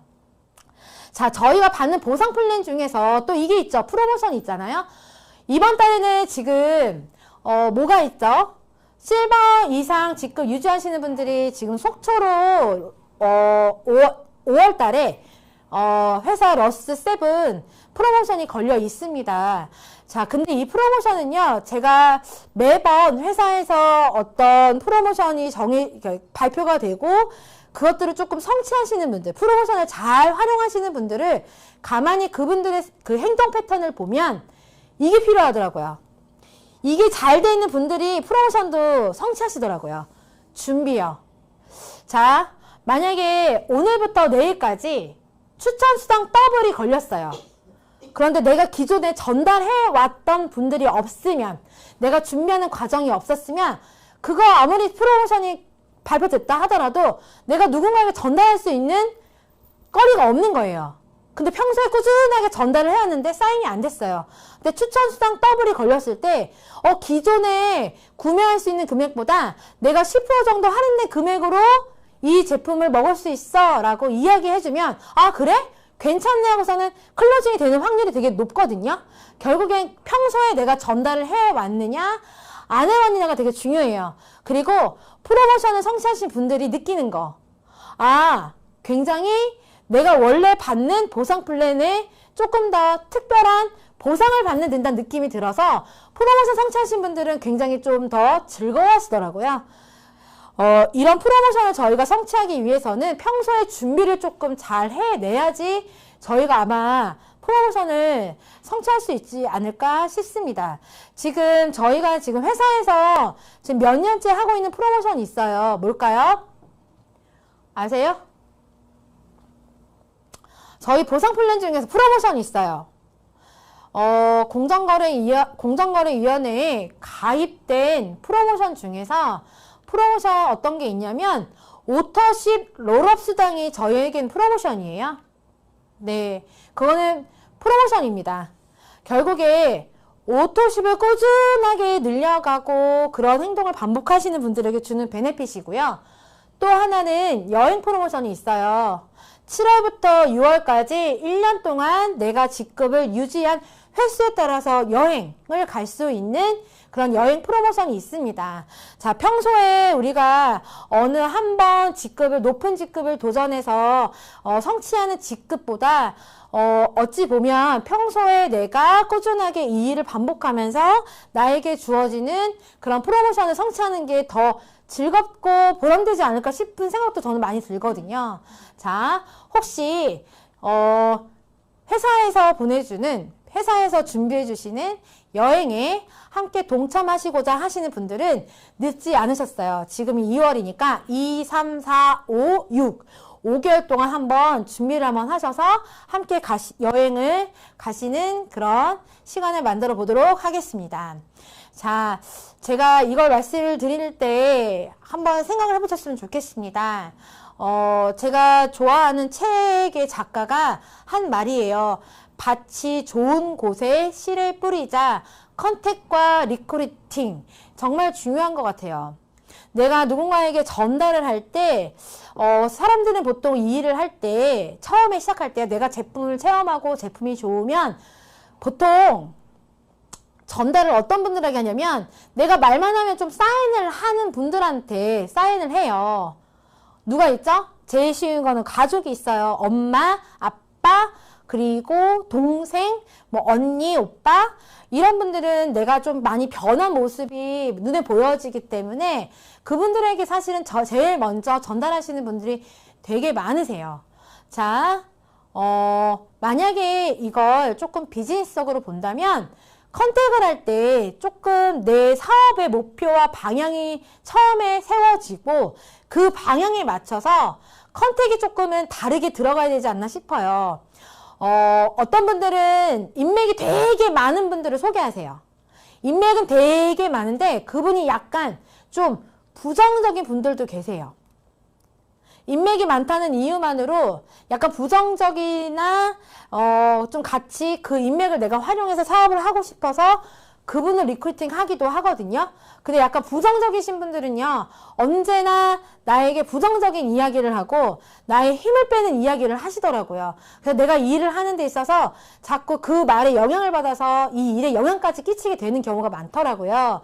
자, 저희가 받는 보상 플랜 중에서 또 이게 있죠. 프로모션 있잖아요. 이번 달에는 지금 뭐가 있죠? 실버 이상 직급 유지하시는 분들이 지금 속초로 5월 달에 회사 러스7 프로모션이 걸려 있습니다. 자, 근데 이 프로모션은요, 제가 매번 회사에서 어떤 프로모션이 발표가 되고, 그것들을 조금 성취하시는 분들, 프로모션을 잘 활용하시는 분들을 가만히 그분들의 그 행동 패턴을 보면 이게 필요하더라고요. 이게 잘 돼 있는 분들이 프로모션도 성취하시더라고요. 준비요. 자, 만약에 오늘부터 내일까지 추천 수당 더블이 걸렸어요. 그런데 내가 기존에 전달해 왔던 분들이 없으면, 내가 준비하는 과정이 없었으면 그거 아무리 프로모션이 발표됐다 하더라도 내가 누군가에게 전달할 수 있는 거리가 없는 거예요. 근데 평소에 꾸준하게 전달을 해왔는데 사인이 안 됐어요. 근데 추천 수당 더블이 걸렸을 때 기존에 구매할 수 있는 금액보다 내가 10% 정도 할인된 금액으로 이 제품을 먹을 수 있어 라고 이야기해주면, 아 그래? 괜찮네 하고서는 클로징이 되는 확률이 되게 높거든요. 결국엔 평소에 내가 전달을 해왔느냐 안 해왔느냐가 되게 중요해요. 그리고 프로모션을 성취하신 분들이 느끼는 거, 아 굉장히 내가 원래 받는 보상 플랜에 조금 더 특별한 보상을 받는 듯한 느낌이 들어서 프로모션 성취하신 분들은 굉장히 좀 더 즐거워하시더라고요. 이런 프로모션을 저희가 성취하기 위해서는 평소에 준비를 조금 잘 해내야지 저희가 아마 프로모션을 성취할 수 있지 않을까 싶습니다. 지금 저희가 지금 회사에서 지금 몇 년째 하고 있는 프로모션이 있어요. 뭘까요? 아세요? 저희 보상 플랜 중에서 프로모션이 있어요. 공정거래위원회에 가입된 프로모션 중에서 프로모션 어떤 게 있냐면 오터십 롤업 수당이 저희에겐 프로모션이에요. 네, 그거는 프로모션입니다. 결국에 오토십을 꾸준하게 늘려가고 그런 행동을 반복하시는 분들에게 주는 베네핏이고요. 또 하나는 여행 프로모션이 있어요. 7월부터 6월까지 1년 동안 내가 직급을 유지한 횟수에 따라서 여행을 갈 수 있는 그런 여행 프로모션이 있습니다. 자, 평소에 우리가 어느 한 번 높은 직급을 도전해서 성취하는 직급보다 어찌 보면 평소에 내가 꾸준하게 이 일을 반복하면서 나에게 주어지는 그런 프로모션을 성취하는 게 더 즐겁고 보람되지 않을까 싶은 생각도 저는 많이 들거든요. 자, 혹시 회사에서 준비해 주시는 여행에 함께 동참하시고자 하시는 분들은 늦지 않으셨어요. 지금이 2월이니까 2, 3, 4, 5, 6 5개월 동안 한번 준비를 한번 하셔서 함께 여행을 가시는 그런 시간을 만들어 보도록 하겠습니다. 자, 제가 이걸 말씀을 드릴 때 한번 생각을 해보셨으면 좋겠습니다. 제가 좋아하는 책의 작가가 한 말이에요. 밭이 좋은 곳에 씨를 뿌리자. 컨택과 리크루팅 정말 중요한 것 같아요. 내가 누군가에게 전달을 할 때 사람들은 보통 이 일을 할 때 처음에 시작할 때 내가 제품을 체험하고 제품이 좋으면 보통 전달을 어떤 분들에게 하냐면 내가 말만 하면 좀 사인을 하는 분들한테 사인을 해요. 누가 있죠? 제일 쉬운 거는 가족이 있어요. 엄마, 아빠, 그리고 동생, 뭐 언니, 오빠 이런 분들은 내가 좀 많이 변한 모습이 눈에 보여지기 때문에 그분들에게 사실은 제일 먼저 전달하시는 분들이 되게 많으세요. 자, 만약에 이걸 조금 비즈니스적으로 본다면 컨택을 할 때 조금 내 사업의 목표와 방향이 처음에 세워지고 그 방향에 맞춰서 컨택이 조금은 다르게 들어가야 되지 않나 싶어요. 어떤 분들은 인맥이 되게 많은 분들을 소개하세요. 인맥은 되게 많은데 그분이 약간 좀 부정적인 분들도 계세요. 인맥이 많다는 이유만으로 약간 부정적이나 좀 같이 그 인맥을 내가 활용해서 사업을 하고 싶어서 그분을 리크루팅 하기도 하거든요. 근데 약간 부정적이신 분들은요, 언제나 나에게 부정적인 이야기를 하고 나의 힘을 빼는 이야기를 하시더라고요. 그래서 내가 이 일을 하는 데 있어서 자꾸 그 말에 영향을 받아서 이 일에 영향까지 끼치게 되는 경우가 많더라고요.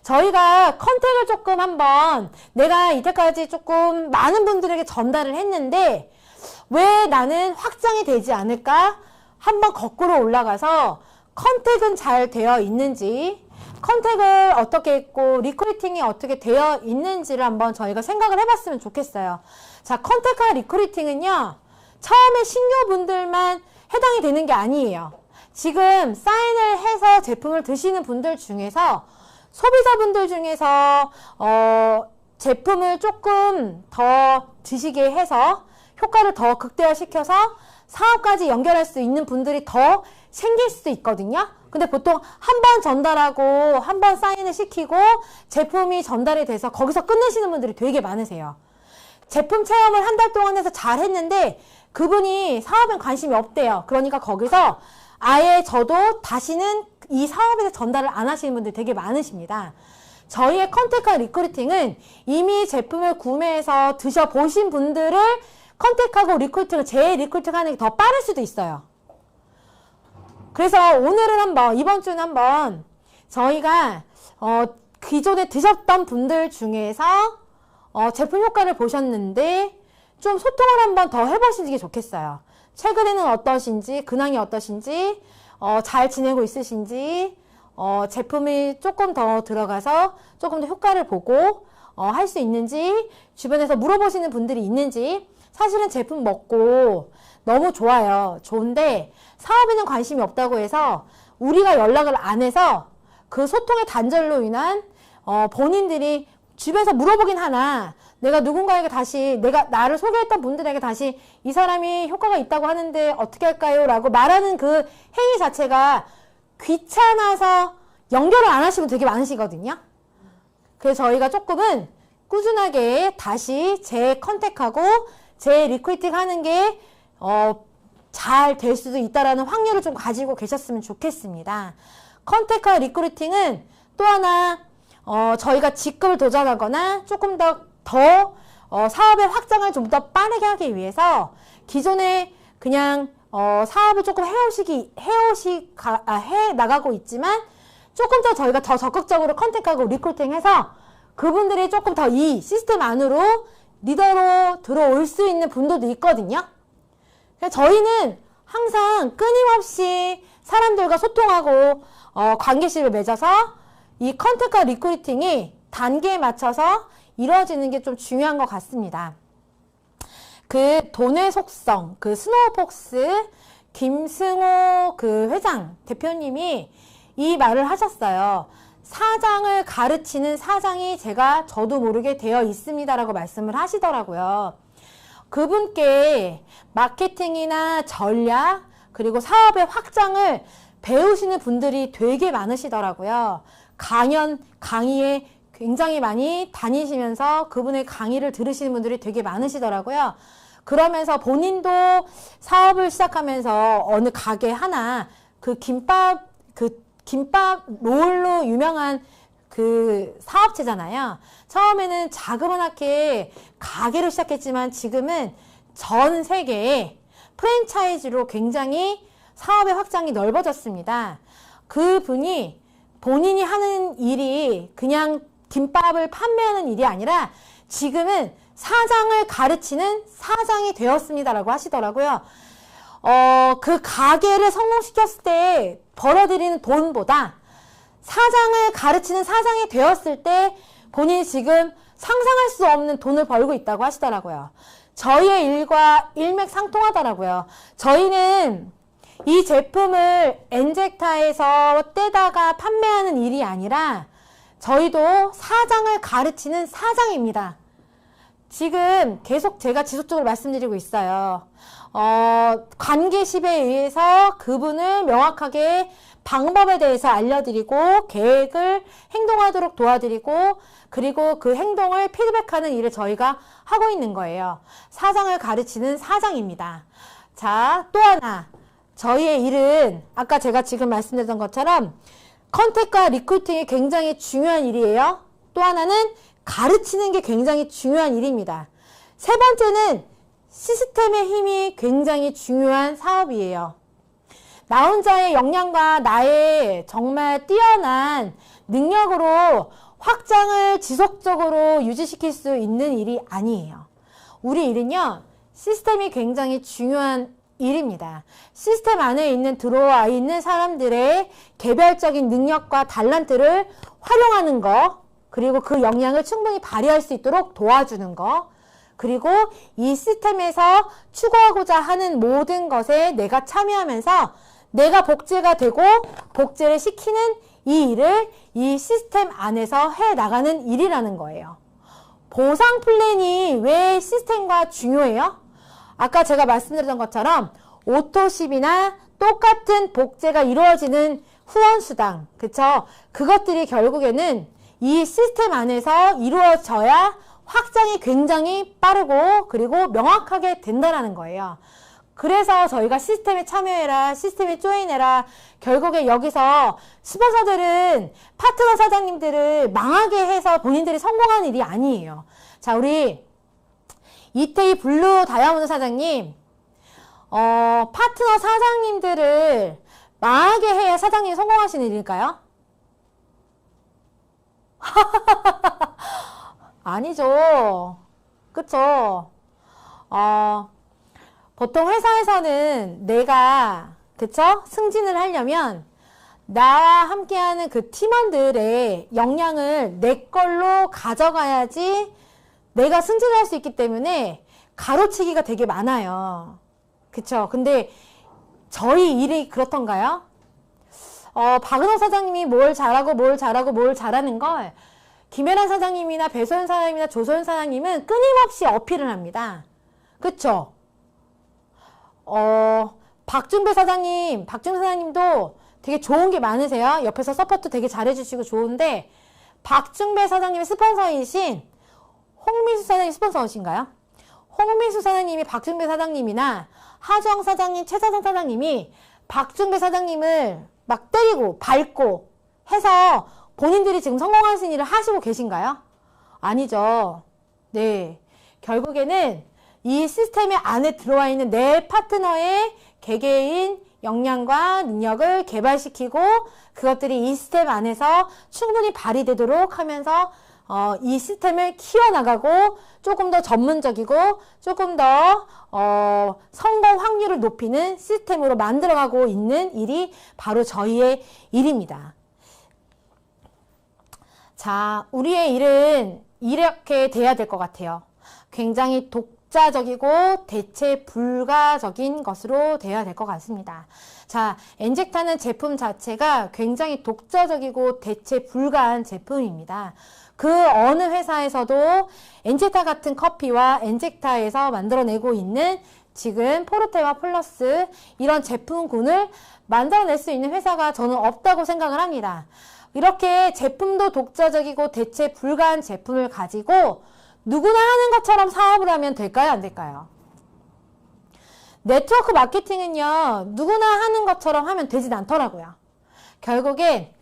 저희가 컨택을 조금 한번 내가 이때까지 조금 많은 분들에게 전달을 했는데 왜 나는 확장이 되지 않을까? 한번 거꾸로 올라가서 컨택은 잘 되어 있는지, 컨택을 어떻게 했고 리크루팅이 어떻게 되어 있는지를 한번 저희가 생각을 해봤으면 좋겠어요. 자, 컨택과 리크루팅은요, 처음에 신규분들만 해당이 되는 게 아니에요. 지금 사인을 해서 제품을 드시는 분들 중에서 소비자분들 중에서 제품을 조금 더 드시게 해서 효과를 더 극대화시켜서 사업까지 연결할 수 있는 분들이 더 생길 수 있거든요. 근데 보통 한 번 전달하고 한 번 사인을 시키고 제품이 전달이 돼서 거기서 끝내시는 분들이 되게 많으세요. 제품 체험을 한 달 동안 해서 잘 했는데 그분이 사업엔 관심이 없대요. 그러니까 거기서 아예 저도 다시는 이 사업에서 전달을 안 하시는 분들이 되게 많으십니다. 저희의 컨택과 리크루팅은 이미 제품을 구매해서 드셔보신 분들을 컨택하고 리크루팅을 재리크루팅하는 게 더 빠를 수도 있어요. 그래서 오늘은 한번, 이번 주는 한번 저희가 기존에 드셨던 분들 중에서 제품 효과를 보셨는데 좀 소통을 한번 더 해보시는 게 좋겠어요. 최근에는 어떠신지, 근황이 어떠신지, 잘 지내고 있으신지, 제품이 조금 더 들어가서 조금 더 효과를 보고 할 수 있는지, 주변에서 물어보시는 분들이 있는지. 사실은 제품 먹고 너무 좋아요. 좋은데 사업에는 관심이 없다고 해서 우리가 연락을 안 해서 그 소통의 단절로 인한 본인들이 주변에서 물어보긴 하나 내가 누군가에게 다시 내가 나를 소개했던 분들에게 다시 이 사람이 효과가 있다고 하는데 어떻게 할까요? 라고 말하는 그 행위 자체가 귀찮아서 연결을 안 하시고 되게 많으시거든요. 그래서 저희가 조금은 꾸준하게 다시 재컨택하고 재리크루팅 하는 게 잘 될 수도 있다라는 확률을 좀 가지고 계셨으면 좋겠습니다. 컨택과 리크루팅은 또 하나 저희가 직급을 도전하거나 조금 더 사업의 확장을 좀 더 빠르게 하기 위해서 기존에 그냥 사업을 조금 해 나가고 있지만 조금 더 저희가 더 적극적으로 컨택하고 리크루팅해서 그분들이 조금 더 이 시스템 안으로 리더로 들어올 수 있는 분들도 있거든요. 그래서 저희는 항상 끊임없이 사람들과 소통하고 관계실을 맺어서 이 컨택과 리크루팅이 단계에 맞춰서 이루어지는 게 좀 중요한 것 같습니다. 그 돈의 속성, 그 스노우폭스 김승호 그 회장 대표님이 이 말을 하셨어요. 사장을 가르치는 사장이 저도 모르게 되어 있습니다라고 말씀을 하시더라고요. 그분께 마케팅이나 전략 그리고 사업의 확장을 배우시는 분들이 되게 많으시더라고요. 강의에 굉장히 많이 다니시면서 그분의 강의를 들으시는 분들이 되게 많으시더라고요. 그러면서 본인도 사업을 시작하면서 어느 가게 하나 김밥 롤로 유명한 그 사업체잖아요. 처음에는 자그마하게 가게를 시작했지만 지금은 전 세계에 프랜차이즈로 굉장히 사업의 확장이 넓어졌습니다. 그분이 본인이 하는 일이 그냥 김밥을 판매하는 일이 아니라 지금은 사장을 가르치는 사장이 되었습니다라고 하시더라고요. 그 가게를 성공시켰을 때 벌어들이는 돈보다 사장을 가르치는 사장이 되었을 때 본인이 지금 상상할 수 없는 돈을 벌고 있다고 하시더라고요. 저희의 일과 일맥상통하더라고요. 저희는 이 제품을 엔젝타에서 떼다가 판매하는 일이 아니라 저희도 사장을 가르치는 사장입니다. 지금 계속 제가 지속적으로 말씀드리고 있어요. 관계십에 의해서 그분을 명확하게 방법에 대해서 알려드리고 계획을 행동하도록 도와드리고 그리고 그 행동을 피드백하는 일을 저희가 하고 있는 거예요. 사장을 가르치는 사장입니다. 자, 또 하나 저희의 일은 아까 제가 지금 말씀드렸던 것처럼 컨택과 리크루팅이 굉장히 중요한 일이에요. 또 하나는 가르치는 게 굉장히 중요한 일입니다. 세 번째는 시스템의 힘이 굉장히 중요한 사업이에요. 나 혼자의 역량과 나의 정말 뛰어난 능력으로 확장을 지속적으로 유지시킬 수 있는 일이 아니에요. 우리 일은요, 시스템이 굉장히 중요한 일입니다. 시스템 안에 들어와 있는 사람들의 개별적인 능력과 달란트를 활용하는 거, 그리고 그 역량을 충분히 발휘할 수 있도록 도와주는 거, 그리고 이 시스템에서 추구하고자 하는 모든 것에 내가 참여하면서 내가 복제가 되고 복제를 시키는 이 일을 이 시스템 안에서 해나가는 일이라는 거예요. 보상 플랜이 왜 시스템과 중요해요? 아까 제가 말씀드렸던 것처럼 오토십이나 똑같은 복제가 이루어지는 후원수당, 그쵸? 그것들이 결국에는 이 시스템 안에서 이루어져야 확장이 굉장히 빠르고 그리고 명확하게 된다는 거예요. 그래서 저희가 시스템에 참여해라, 시스템에 조인해라. 결국에 여기서 스폰서들은 파트너 사장님들을 망하게 해서 본인들이 성공하는 일이 아니에요. 자, 우리 이태희 블루 다이아몬드 사장님, 파트너 사장님들을 망하게 해야 사장님이 성공하시는 일일까요? 아니죠. 그쵸? 보통 회사에서는 내가, 그쵸? 승진을 하려면 나와 함께하는 그 팀원들의 역량을 내 걸로 가져가야지 내가 승진할 수 있기 때문에 가로치기가 되게 많아요. 그쵸? 근데 저희 일이 그렇던가요? 박은호 사장님이 뭘 잘하고 뭘 잘하는 걸 김혜란 사장님이나 배소연 사장님이나 조소연 사장님은 끊임없이 어필을 합니다. 그쵸? 박준배 사장님도 되게 좋은 게 많으세요. 옆에서 서포트 되게 잘해주시고 좋은데, 박준배 사장님의 스폰서이신 홍미수 사장님 스폰서이신가요? 홍미수 사장님이 박준배 사장님이나 하정 사장님, 최사정 사장님이 박준배 사장님을 막 때리고 밟고 해서 본인들이 지금 성공하신 일을 하시고 계신가요? 아니죠. 네. 결국에는 이 시스템 안에 들어와 있는 내 파트너의 개개인 역량과 능력을 개발시키고 그것들이 이 시스템 안에서 충분히 발휘되도록 하면서 이 시스템을 키워나가고 조금 더 전문적이고 조금 더 성공 확률을 높이는 시스템으로 만들어가고 있는 일이 바로 저희의 일입니다. 자, 우리의 일은 이렇게 돼야 될 것 같아요. 굉장히 독자적이고 대체 불가적인 것으로 되어야 될 것 같습니다. 자, 엔젝타는 제품 자체가 굉장히 독자적이고 대체 불가한 제품입니다. 그 어느 회사에서도 엔젝타 같은 커피와 엔젝타에서 만들어내고 있는 지금 포르테와 플러스 이런 제품군을 만들어낼 수 있는 회사가 저는 없다고 생각을 합니다. 이렇게 제품도 독자적이고 대체 불가한 제품을 가지고 누구나 하는 것처럼 사업을 하면 될까요? 안 될까요? 네트워크 마케팅은요, 누구나 하는 것처럼 하면 되진 않더라고요. 결국엔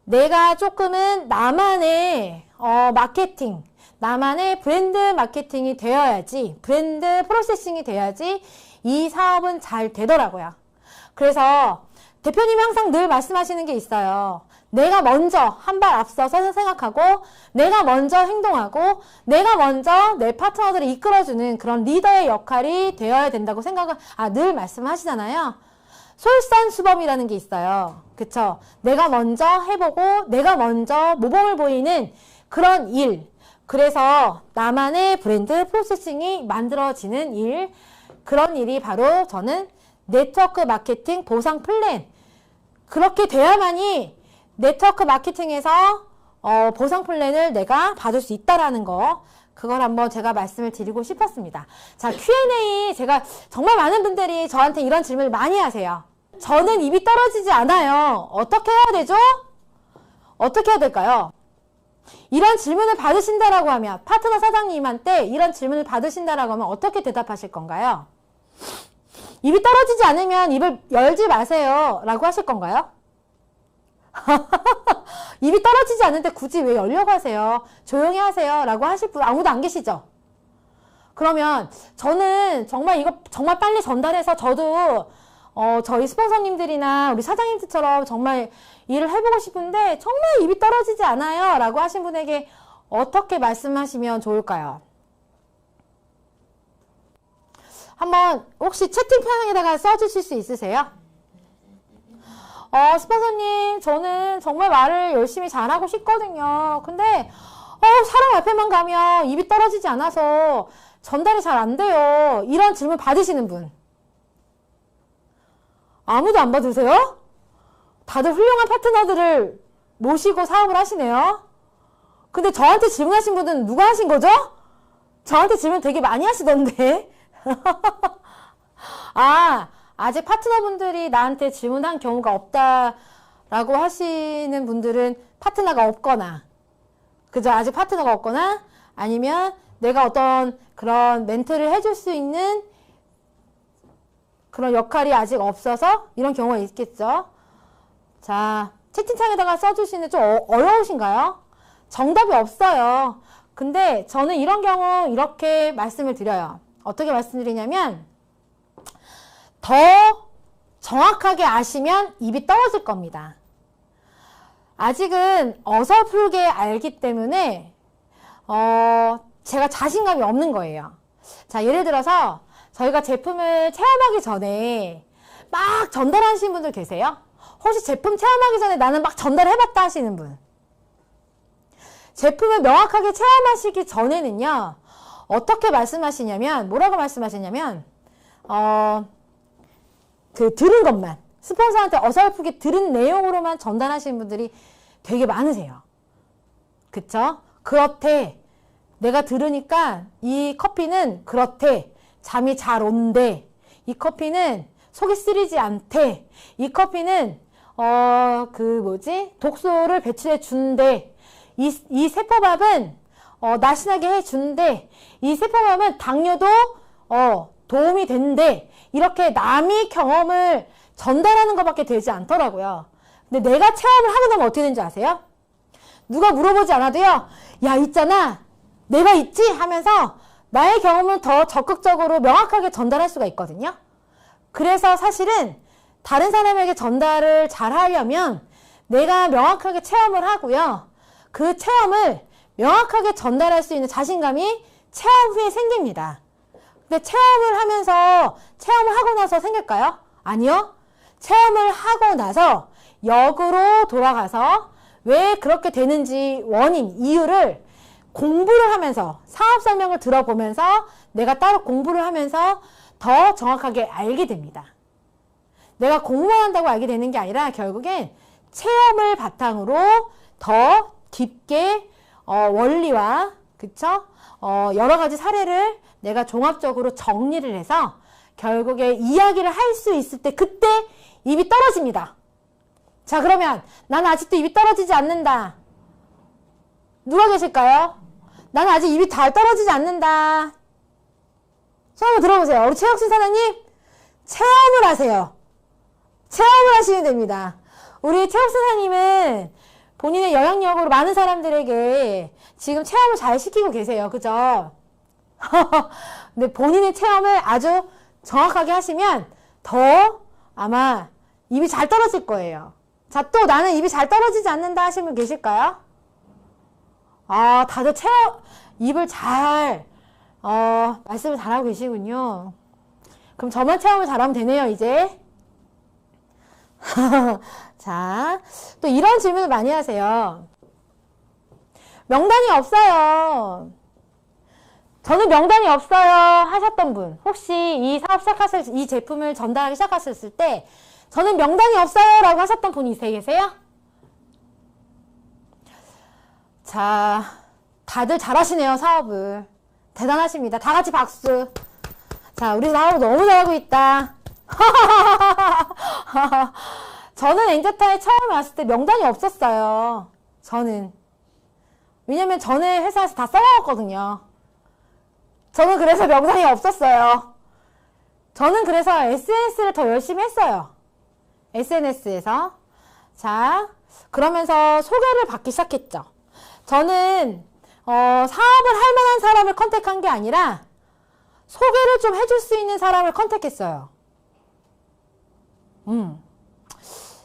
내가 조금은 나만의 마케팅, 나만의 브랜드 마케팅이 되어야지, 브랜드 프로세싱이 돼야지 이 사업은 잘 되더라고요. 그래서 대표님이 항상 늘 말씀하시는 게 있어요. 내가 먼저 한 발 앞서서 생각하고 내가 먼저 행동하고 내가 먼저 내 파트너들을 이끌어주는 그런 리더의 역할이 되어야 된다고 늘 말씀하시잖아요. 솔선수범이라는 게 있어요. 그쵸? 내가 먼저 해보고 내가 먼저 모범을 보이는 그런 일. 그래서 나만의 브랜드 프로세싱이 만들어지는 일. 그런 일이 바로 저는 네트워크 마케팅 보상 플랜. 그렇게 돼야만이 네트워크 마케팅에서 보상 플랜을 내가 받을 수 있다라는 거. 그걸 한번 제가 말씀을 드리고 싶었습니다. 자, Q&A 제가 정말 많은 분들이 저한테 이런 질문을 많이 하세요. 저는 입이 떨어지지 않아요. 어떻게 해야 되죠? 어떻게 해야 될까요? 이런 질문을 받으신다라고 하면, 파트너 사장님한테 이런 질문을 받으신다라고 하면 어떻게 대답하실 건가요? 입이 떨어지지 않으면 입을 열지 마세요 라고 하실 건가요? 입이 떨어지지 않는데 굳이 왜 열려고 하세요? 조용히 하세요 라고 하실 분 아무도 안 계시죠? 그러면 저는 정말 이거 정말 빨리 전달해서 저도 저희 스폰서님들이나 우리 사장님들처럼 정말 일을 해보고 싶은데 정말 입이 떨어지지 않아요 라고 하신 분에게 어떻게 말씀하시면 좋을까요? 한번 혹시 채팅창에다가 써주실 수 있으세요? 스폰서님, 저는 정말 말을 열심히 잘하고 싶거든요. 근데 사람 앞에만 가면 입이 떨어지지 않아서 전달이 잘 안 돼요. 이런 질문 받으시는 분 아무도 안 받으세요? 다들 훌륭한 파트너들을 모시고 사업을 하시네요. 근데 저한테 질문하신 분은 누가 하신 거죠? 저한테 질문 되게 많이 하시던데. 아직 파트너분들이 나한테 질문한 경우가 없다라고 하시는 분들은 파트너가 없거나, 그죠? 아직 파트너가 없거나, 아니면 내가 어떤 그런 멘트를 해줄 수 있는 그런 역할이 아직 없어서 이런 경우가 있겠죠. 자, 채팅창에다가 써주시는 좀 어려우신가요? 정답이 없어요. 근데 저는 이런 경우 이렇게 말씀을 드려요. 어떻게 말씀드리냐면, 더 정확하게 아시면 입이 떨어질 겁니다. 아직은 어설프게 알기 때문에 제가 자신감이 없는 거예요. 자, 예를 들어서 저희가 제품을 체험하기 전에 막 전달하시는 분들 계세요? 혹시 제품 체험하기 전에 나는 막 전달해봤다 하시는 분? 제품을 명확하게 체험하시기 전에는요, 어떻게 말씀하시냐면, 뭐라고 말씀하시냐면, 들은 것만, 스폰서한테 어설프게 들은 내용으로만 전달하시는 분들이 되게 많으세요. 그쵸? 그렇대. 내가 들으니까 이 커피는 그렇대. 잠이 잘 온대. 이 커피는 속이 쓰리지 않대. 이 커피는 독소를 배출해 준대. 이 세포밥은 날씬하게 해 준대. 이 세포밥은 당뇨도 도움이 된대. 이렇게 남이 경험을 전달하는 것밖에 되지 않더라고요. 근데 내가 체험을 하고 나면 어떻게 되는지 아세요? 누가 물어보지 않아도요, 야, 있잖아, 내가 있지? 하면서 나의 경험을 더 적극적으로 명확하게 전달할 수가 있거든요. 그래서 사실은 다른 사람에게 전달을 잘 하려면 내가 명확하게 체험을 하고요, 그 체험을 명확하게 전달할 수 있는 자신감이 체험 후에 생깁니다. 근데 체험을 하고 나서 생길까요? 아니요. 체험을 하고 나서 역으로 돌아가서 왜 그렇게 되는지 원인, 이유를 공부를 하면서, 사업 설명을 들어보면서 내가 따로 공부를 하면서 더 정확하게 알게 됩니다. 내가 공부만 한다고 알게 되는 게 아니라 결국엔 체험을 바탕으로 더 깊게 원리와, 그쵸? 여러 가지 사례를 내가 종합적으로 정리를 해서 결국에 이야기를 할 수 있을 때 그때 입이 떨어집니다. 자, 그러면 나는 아직도 입이 떨어지지 않는다. 누가 계실까요? 나는 아직 입이 잘 떨어지지 않는다. 손 한번 들어보세요. 우리 최혁순 사장님, 체험을 하세요. 체험을 하시면 됩니다. 우리 최혁순 사장님은 본인의 영향력으로 많은 사람들에게 지금 체험을 잘 시키고 계세요. 그죠? 근데 본인의 체험을 아주 정확하게 하시면 더 아마 입이 잘 떨어질 거예요. 자, 또 나는 입이 잘 떨어지지 않는다 하시는 분 계실까요? 다들 입을 잘, 말씀을 잘하고 계시군요. 그럼 저만 체험을 잘하면 되네요, 이제. 자, 또 이런 질문을 많이 하세요. 명단이 없어요. 저는 명단이 없어요 하셨던 분, 혹시 이 사업 이 제품을 전달하기 시작하셨을 때 저는 명단이 없어요 라고 하셨던 분이 계세요? 자, 다들 잘하시네요, 사업을. 대단하십니다. 다 같이 박수. 자, 우리 사업을 너무 잘하고 있다. 저는 엔제타에 처음 왔을 때 명단이 없었어요. 저는. 왜냐면 전에 회사에서 다 써먹었거든요. 저는 그래서 명단이 없었어요. 저는 그래서 SNS를 더 열심히 했어요. SNS에서. 자, 그러면서 소개를 받기 시작했죠. 저는 사업을 할 만한 사람을 컨택한 게 아니라 소개를 좀 해줄 수 있는 사람을 컨택했어요.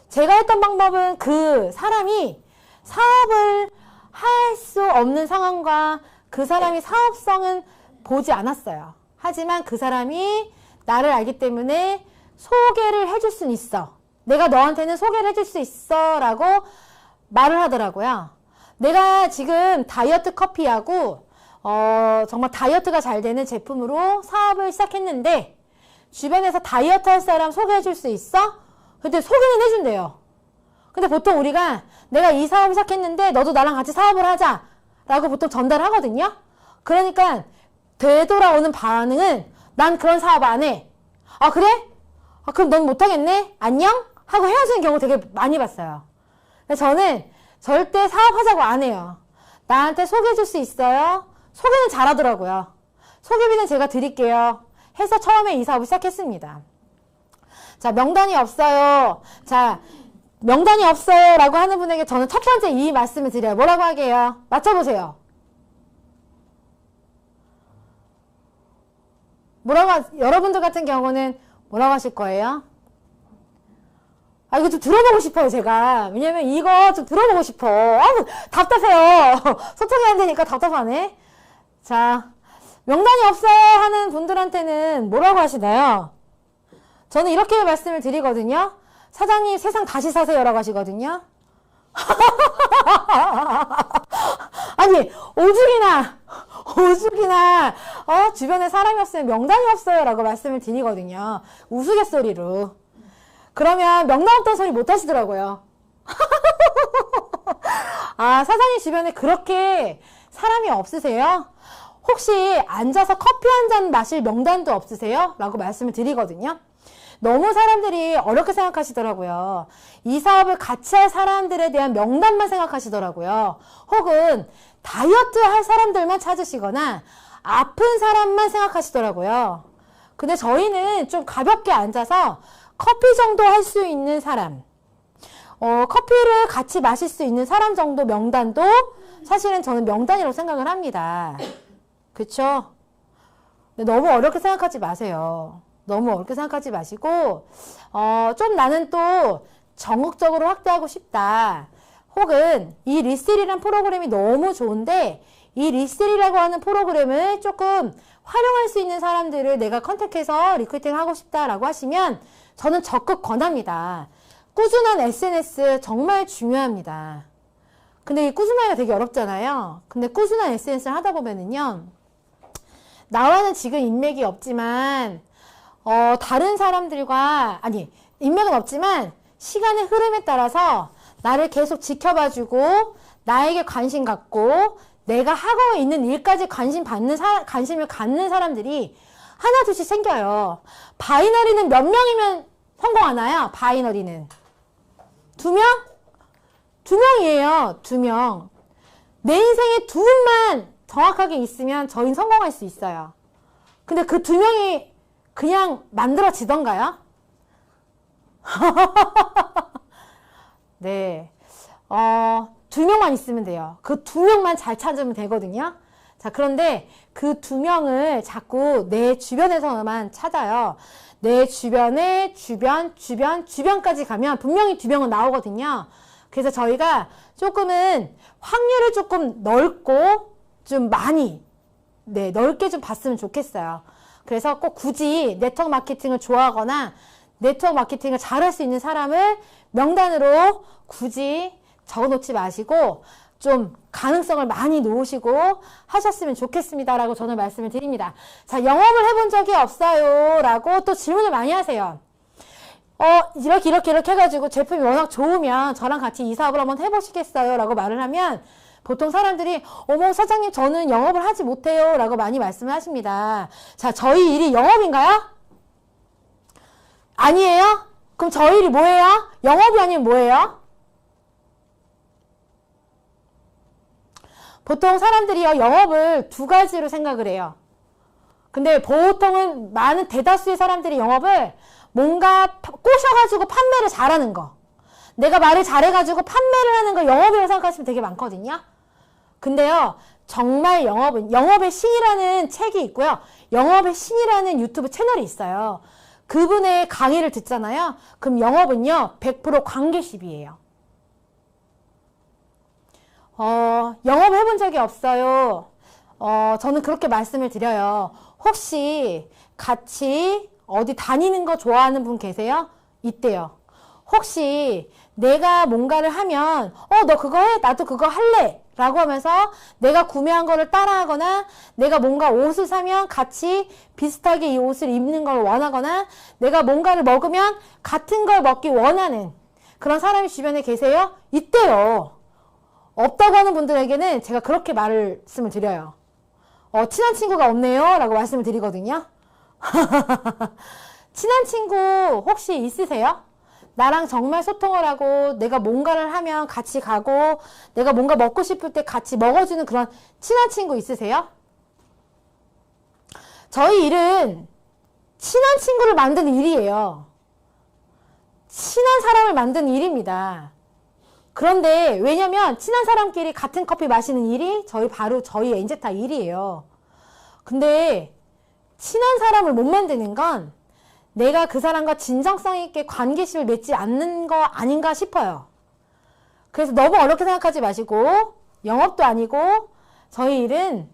제가 했던 방법은 그 사람이 사업을 할 수 없는 상황과 그 사람이 사업성은 보지 않았어요. 하지만 그 사람이 나를 알기 때문에 소개를 해줄 수 있어. 내가 너한테는 소개를 해줄 수 있어 라고 말을 하더라고요. 내가 지금 다이어트 커피하고 정말 다이어트가 잘 되는 제품으로 사업을 시작했는데 주변에서 다이어트 할 사람 소개해 줄 수 있어? 근데 소개는 해준대요. 근데 보통 우리가 내가 이 사업 시작했는데 너도 나랑 같이 사업을 하자 라고 보통 전달하거든요. 그러니까 되돌아오는 반응은 난 그런 사업 안 해. 아 그래? 아 그럼 넌 못하겠네? 안녕? 하고 헤어지는 경우 되게 많이 봤어요. 저는 절대 사업하자고 안 해요. 나한테 소개해 줄 수 있어요? 소개는 잘하더라고요. 소개비는 제가 드릴게요. 해서 처음에 이 사업을 시작했습니다. 자, 명단이 없어요. 자, 명단이 없어요 라고 하는 분에게 저는 첫 번째 이 말씀을 드려요. 뭐라고 하게요? 맞춰보세요. 여러분들 같은 경우는 뭐라고 하실 거예요? 아, 이거 좀 들어보고 싶어요, 제가. 왜냐면 이거 좀 들어보고 싶어. 아우, 답답해요. 소통이 안 되니까 답답하네. 자, 명단이 없어요 하는 분들한테는 뭐라고 하시나요? 저는 이렇게 말씀을 드리거든요. 사장님, 세상 다시 사세요라고 하시거든요. 아니, 오죽이나, 주변에 사람이 없으면 명단이 없어요 라고 말씀을 드리거든요. 우스갯소리로. 그러면 명단 없다는 소리 못 하시더라고요. 아, 사장님 주변에 그렇게 사람이 없으세요? 혹시 앉아서 커피 한 잔 마실 명단도 없으세요? 라고 말씀을 드리거든요. 너무 사람들이 어렵게 생각하시더라고요. 이 사업을 같이 할 사람들에 대한 명단만 생각하시더라고요. 혹은 다이어트 할 사람들만 찾으시거나 아픈 사람만 생각하시더라고요. 근데 저희는 좀 가볍게 앉아서 커피 정도 할 수 있는 사람, 커피를 같이 마실 수 있는 사람 정도 명단도 사실은 저는 명단이라고 생각을 합니다. 그쵸? 근데 너무 어렵게 생각하지 마세요. 너무 어렵게 생각하지 마시고 좀 나는 또 전국적으로 확대하고 싶다. 혹은 이 리셀이라는 프로그램이 너무 좋은데 이 리셀이라고 하는 프로그램을 조금 활용할 수 있는 사람들을 내가 컨택해서 리크루팅 하고 싶다라고 하시면 저는 적극 권합니다. 꾸준한 SNS 정말 중요합니다. 근데 이 꾸준하기가 되게 어렵잖아요. 근데 꾸준한 SNS를 하다 보면은요, 나와는 지금 인맥이 없지만 다른 사람들과, 아니, 인맥은 없지만 시간의 흐름에 따라서 나를 계속 지켜봐주고 나에게 관심 갖고 내가 하고 있는 일까지 관심을 갖는 사람들이 하나 둘씩 생겨요. 바이너리는 몇 명이면 성공하나요? 바이너리는 2명? 2명이에요. 2명. 내 인생에 2분만 정확하게 있으면 저희는 성공할 수 있어요. 근데 그 2명이 그냥 만들어지던가요? 네. 2명만 있으면 돼요. 그 2명만 잘 찾으면 되거든요. 자, 그런데 그 2명을 자꾸 내 주변에서만 찾아요. 내 주변에 주변까지 가면 분명히 2명은 나오거든요. 그래서 저희가 조금은 확률을 조금 넓고 좀 많이, 네, 넓게 좀 봤으면 좋겠어요. 그래서 꼭 굳이 네트워크 마케팅을 좋아하거나 네트워크 마케팅을 잘할 수 있는 사람을 명단으로 굳이 적어놓지 마시고 좀 가능성을 많이 놓으시고 하셨으면 좋겠습니다 라고 저는 말씀을 드립니다. 자, 영업을 해본 적이 없어요 라고 또 질문을 많이 하세요. 이렇게 해가지고 제품이 워낙 좋으면 저랑 같이 이 사업을 한번 해보시겠어요 라고 말을 하면 보통 사람들이 어머 사장님 저는 영업을 하지 못해요 라고 많이 말씀을 하십니다. 자, 저희 일이 영업인가요? 아니에요? 그럼 저희 일이 뭐예요? 영업이 아니면 뭐예요? 보통 사람들이요 영업을 두 가지로 생각을 해요. 근데 보통은 많은 대다수의 사람들이 영업을 뭔가 꼬셔가지고 판매를 잘하는 거, 내가 말을 잘해가지고 판매를 하는 거 영업이라고 생각하시면 되게 많거든요. 근데요 정말 영업은 영업의 신이라는 책이 있고요, 영업의 신이라는 유튜브 채널이 있어요. 그분의 강의를 듣잖아요. 그럼 영업은요 100% 관계십이에요. 영업 해본 적이 없어요. 저는 그렇게 말씀을 드려요. 혹시 같이 어디 다니는 거 좋아하는 분 계세요? 있대요. 혹시 내가 뭔가를 하면 너 그거 해? 나도 그거 할래 라고 하면서 내가 구매한 거를 따라하거나, 내가 뭔가 옷을 사면 같이 비슷하게 이 옷을 입는 걸 원하거나, 내가 뭔가를 먹으면 같은 걸 먹기 원하는 그런 사람이 주변에 계세요? 있대요. 없다고 하는 분들에게는 제가 그렇게 말씀을 드려요. 친한 친구가 없네요 라고 말씀을 드리거든요. 친한 친구 혹시 있으세요? 나랑 정말 소통을 하고 내가 뭔가를 하면 같이 가고 내가 뭔가 먹고 싶을 때 같이 먹어주는 그런 친한 친구 있으세요? 저희 일은 친한 친구를 만드는 일이에요. 친한 사람을 만드는 일입니다. 그런데 왜냐면 친한 사람끼리 같은 커피 마시는 일이 바로 저희 엔제타 일이에요. 근데 친한 사람을 못 만드는 건 내가 그 사람과 진정성 있게 관계심을 맺지 않는 거 아닌가 싶어요. 그래서 너무 어렵게 생각하지 마시고, 영업도 아니고, 저희 일은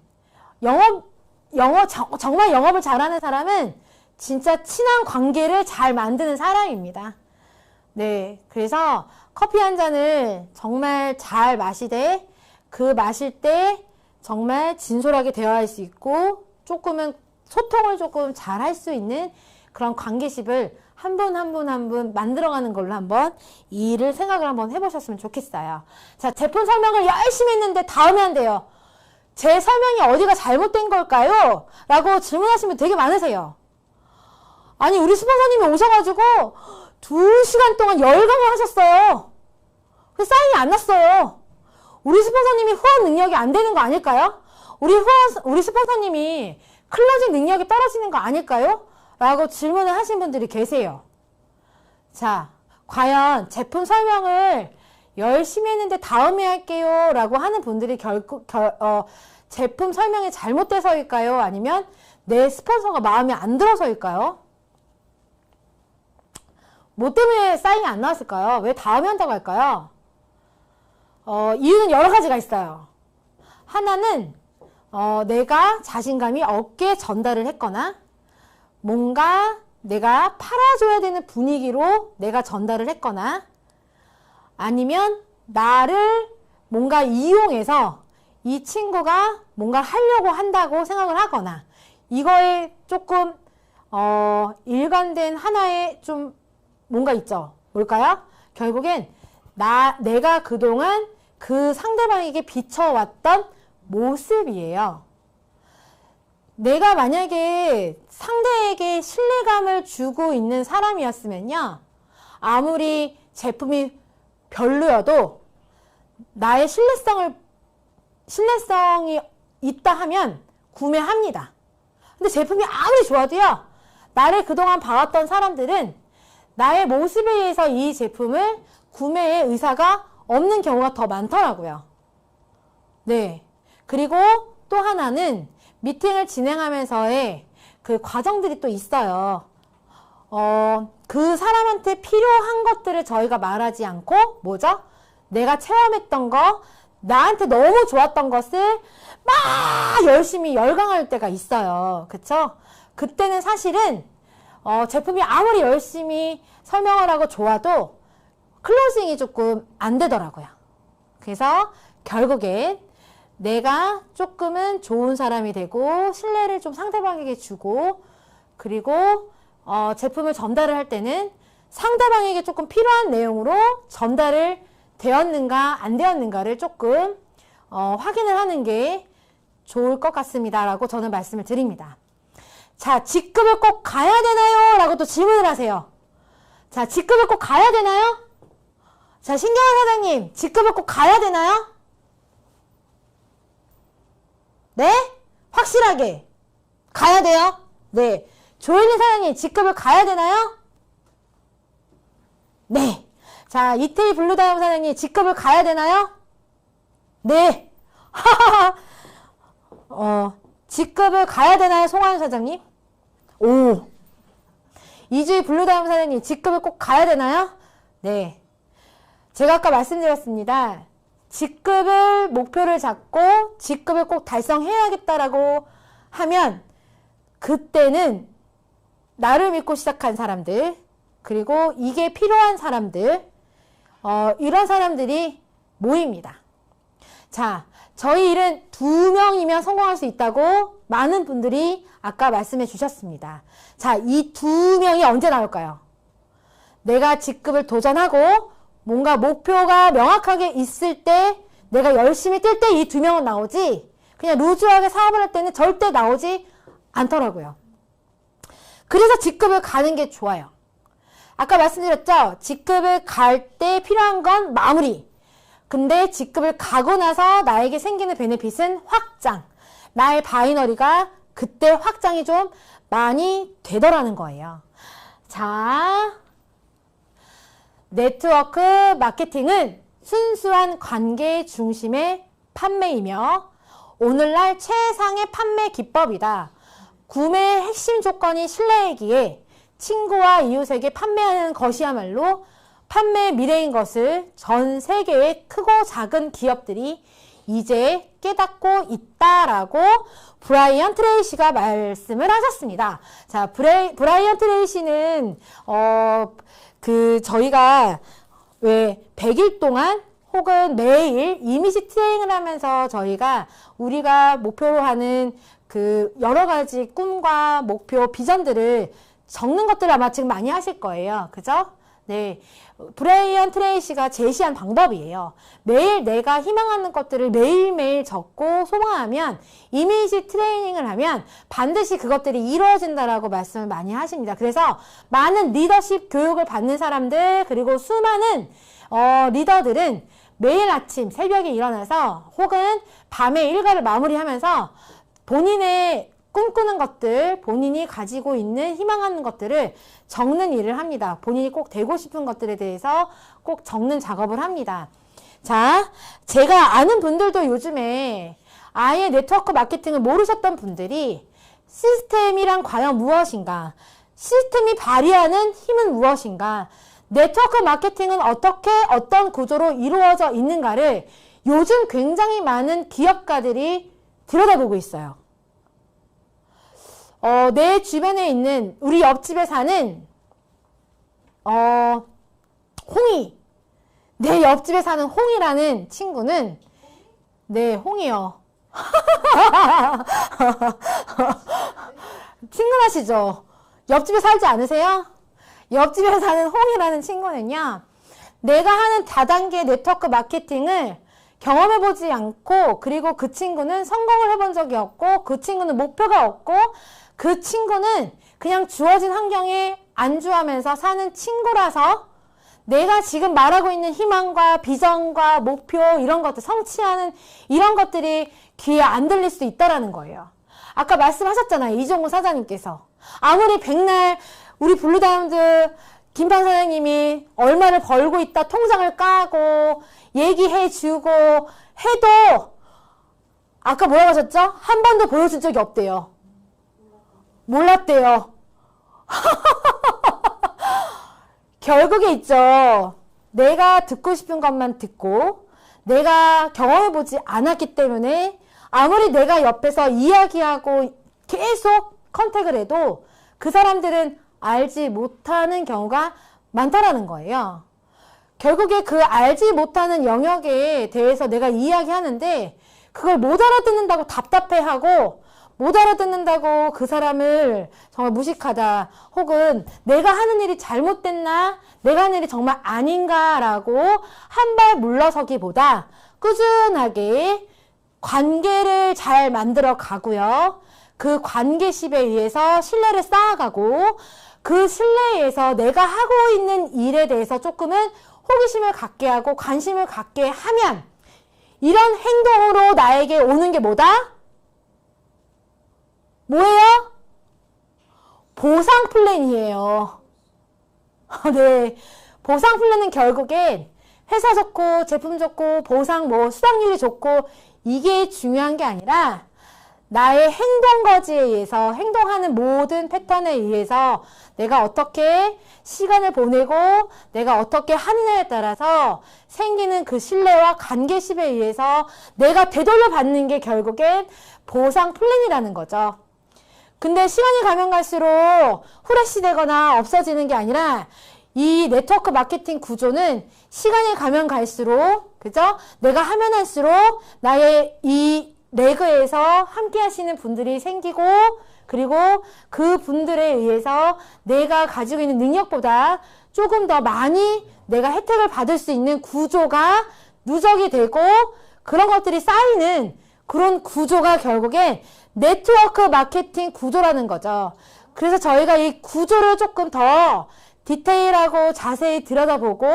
정말 영업을 잘하는 사람은 진짜 친한 관계를 잘 만드는 사람입니다. 네, 그래서 커피 한 잔을 정말 잘 마시되, 그 마실 때 정말 진솔하게 대화할 수 있고, 소통을 조금 잘 할 수 있는 그런 관계십을 한 분 한 분 만들어가는 걸로 한번 이 일을 생각을 한번 해보셨으면 좋겠어요. 자, 제품 설명을 열심히 했는데 다음에 한대요. 제 설명이 어디가 잘못된 걸까요? 라고 질문하시는 분 되게 많으세요. 아니, 우리 스폰서님이 오셔가지고 2시간 동안 열강을 하셨어요. 그래서 사인이 안 났어요. 우리 스폰서님이 후원 능력이 안 되는 거 아닐까요? 우리 스폰서님이 클로징 능력이 떨어지는 거 아닐까요? 라고 질문을 하신 분들이 계세요. 자, 과연 제품 설명을 열심히 했는데 다음에 할게요 라고 하는 분들이 제품 설명이 잘못돼서일까요? 아니면 내 스폰서가 마음에 안 들어서일까요? 뭐 때문에 사인이 안 나왔을까요? 왜 다음에 한다고 할까요? 이유는 여러 가지가 있어요. 하나는 내가 자신감이 없게 전달을 했거나, 뭔가 내가 팔아줘야 되는 분위기로 내가 전달을 했거나, 아니면 나를 뭔가 이용해서 이 친구가 뭔가 하려고 한다고 생각을 하거나, 이거에 조금 일관된 하나의 좀 뭔가 있죠. 뭘까요? 결국엔 내가 그동안 그 상대방에게 비춰왔던 모습이에요. 내가 만약에 상대에게 신뢰감을 주고 있는 사람이었으면요, 아무리 제품이 별로여도 나의 신뢰성이 있다 하면 구매합니다. 근데 제품이 아무리 좋아도요, 나를 그동안 봐왔던 사람들은 나의 모습에 의해서 이 제품을 구매의 의사가 없는 경우가 더 많더라고요. 네. 그리고 또 하나는 미팅을 진행하면서의 그 과정들이 또 있어요. 그 사람한테 필요한 것들을 저희가 말하지 않고, 뭐죠? 내가 체험했던 거, 나한테 너무 좋았던 것을 막 열심히 열광할 때가 있어요. 그쵸? 그때는 사실은 제품이 아무리 열심히 설명을 하고 좋아도 클로징이 조금 안 되더라고요. 그래서 결국엔 내가 조금은 좋은 사람이 되고 신뢰를 좀 상대방에게 주고, 그리고 제품을 전달을 할 때는 상대방에게 조금 필요한 내용으로 전달을 되었는가 안 되었는가를 조금 확인을 하는 게 좋을 것 같습니다. 라고 저는 말씀을 드립니다. 자, 직급을 꼭 가야 되나요? 라고 또 질문을 하세요. 자, 직급을 꼭 가야 되나요? 자, 신경환 사장님, 직급을 꼭 가야 되나요? 네? 확실하게. 가야 돼요? 네. 조현희 사장님, 직급을 가야 되나요? 네. 자, 이태희 블루다이엄 사장님, 직급을 가야 되나요? 네. 직급을 가야 되나요? 송하연 사장님? 오. 이주희 블루다이엄 사장님, 직급을 꼭 가야 되나요? 네. 제가 아까 말씀드렸습니다. 직급을 목표를 잡고 직급을 꼭 달성해야겠다라고 하면 그때는 나를 믿고 시작한 사람들, 그리고 이게 필요한 사람들, 이런 사람들이 모입니다. 자, 저희 일은 2명이면 성공할 수 있다고 많은 분들이 아까 말씀해 주셨습니다. 자, 이 2명이 언제 나올까요? 내가 직급을 도전하고 뭔가 목표가 명확하게 있을 때, 내가 열심히 뛸 때 이 2명은 나오지, 그냥 루즈하게 사업을 할 때는 절대 나오지 않더라고요. 그래서 직급을 가는 게 좋아요. 아까 말씀드렸죠? 직급을 갈 때 필요한 건 마무리. 근데 직급을 가고 나서 나에게 생기는 베네핏은 확장. 나의 바이너리가 그때 확장이 좀 많이 되더라는 거예요. 자, 네트워크 마케팅은 순수한 관계 중심의 판매이며 오늘날 최상의 판매 기법이다. 구매의 핵심 조건이 신뢰이기에 친구와 이웃에게 판매하는 것이야말로 판매의 미래인 것을 전 세계의 크고 작은 기업들이 이제 깨닫고 있다라고 브라이언 트레이시가 말씀을 하셨습니다. 자, 브라이언 트레이시는 저희가 왜 100일 동안 혹은 매일 이미지 트레이닝을 하면서 우리가 목표로 하는 그 여러 가지 꿈과 목표, 비전들을 적는 것들을 아마 지금 많이 하실 거예요. 그죠? 네. 브라이언 트레이시가 제시한 방법이에요. 매일 내가 희망하는 것들을 매일매일 적고 소망하면, 이미지 트레이닝을 하면 반드시 그것들이 이루어진다라고 말씀을 많이 하십니다. 그래서 많은 리더십 교육을 받는 사람들, 그리고 수많은 리더들은 매일 아침 새벽에 일어나서 혹은 밤에 일과를 마무리하면서 본인의 꿈꾸는 것들, 본인이 가지고 있는 희망하는 것들을 적는 일을 합니다. 본인이 꼭 되고 싶은 것들에 대해서 꼭 적는 작업을 합니다. 자, 제가 아는 분들도 요즘에 아예 네트워크 마케팅을 모르셨던 분들이 시스템이란 과연 무엇인가? 시스템이 발휘하는 힘은 무엇인가? 네트워크 마케팅은 어떤 구조로 이루어져 있는가를 요즘 굉장히 많은 기업가들이 들여다보고 있어요. 내 주변에 있는 우리 옆집에 사는 홍이, 내 옆집에 사는 홍이라는 친구는, 네, 홍이요. 친근하시죠? 옆집에 살지 않으세요? 옆집에 사는 홍이라는 친구는요, 내가 하는 다단계 네트워크 마케팅을 경험해보지 않고, 그리고 그 친구는 성공을 해본 적이 없고, 그 친구는 목표가 없고, 그 친구는 그냥 주어진 환경에 안주하면서 사는 친구라서 내가 지금 말하고 있는 희망과 비전과 목표, 이런 것들, 성취하는 이런 것들이 귀에 안 들릴 수도 있다라는 거예요. 아까 말씀하셨잖아요. 이종훈 사장님께서. 아무리 백날 우리 블루다이아몬드 김판 사장님이 얼마를 벌고 있다 통장을 까고 얘기해주고 해도 아까 뭐라고 하셨죠? 한 번도 보여준 적이 없대요. 몰랐대요. 결국에 있죠. 내가 듣고 싶은 것만 듣고 내가 경험해보지 않았기 때문에 아무리 내가 옆에서 이야기하고 계속 컨택을 해도 그 사람들은 알지 못하는 경우가 많다라는 거예요. 결국에 그 알지 못하는 영역에 대해서 내가 이야기하는데 그걸 못 알아듣는다고 답답해하고, 못 알아듣는다고 그 사람을 정말 무식하다, 혹은 내가 하는 일이 잘못됐나, 내가 하는 일이 정말 아닌가라고 한 발 물러서기보다 꾸준하게 관계를 잘 만들어 가고요. 그 관계십에 의해서 신뢰를 쌓아가고 그 신뢰에서 내가 하고 있는 일에 대해서 조금은 호기심을 갖게 하고 관심을 갖게 하면 이런 행동으로 나에게 오는 게 뭐다? 뭐예요? 보상 플랜이에요. 네. 보상 플랜은 결국엔 회사 좋고 제품 좋고 보상 뭐 수당률이 좋고 이게 중요한 게 아니라 나의 행동거지에 의해서 행동하는 모든 패턴에 의해서 내가 어떻게 시간을 보내고 내가 어떻게 하느냐에 따라서 생기는 그 신뢰와 관계십에 의해서 내가 되돌려 받는 게 결국엔 보상 플랜이라는 거죠. 근데 시간이 가면 갈수록 후레쉬 되거나 없어지는 게 아니라 이 네트워크 마케팅 구조는 시간이 가면 갈수록 그죠? 내가 하면 할수록 나의 이 레그에서 함께 하시는 분들이 생기고 그리고 그 분들에 의해서 내가 가지고 있는 능력보다 조금 더 많이 내가 혜택을 받을 수 있는 구조가 누적이 되고 그런 것들이 쌓이는 그런 구조가 결국엔 네트워크 마케팅 구조라는 거죠. 그래서 저희가 이 구조를 조금 더 디테일하고 자세히 들여다보고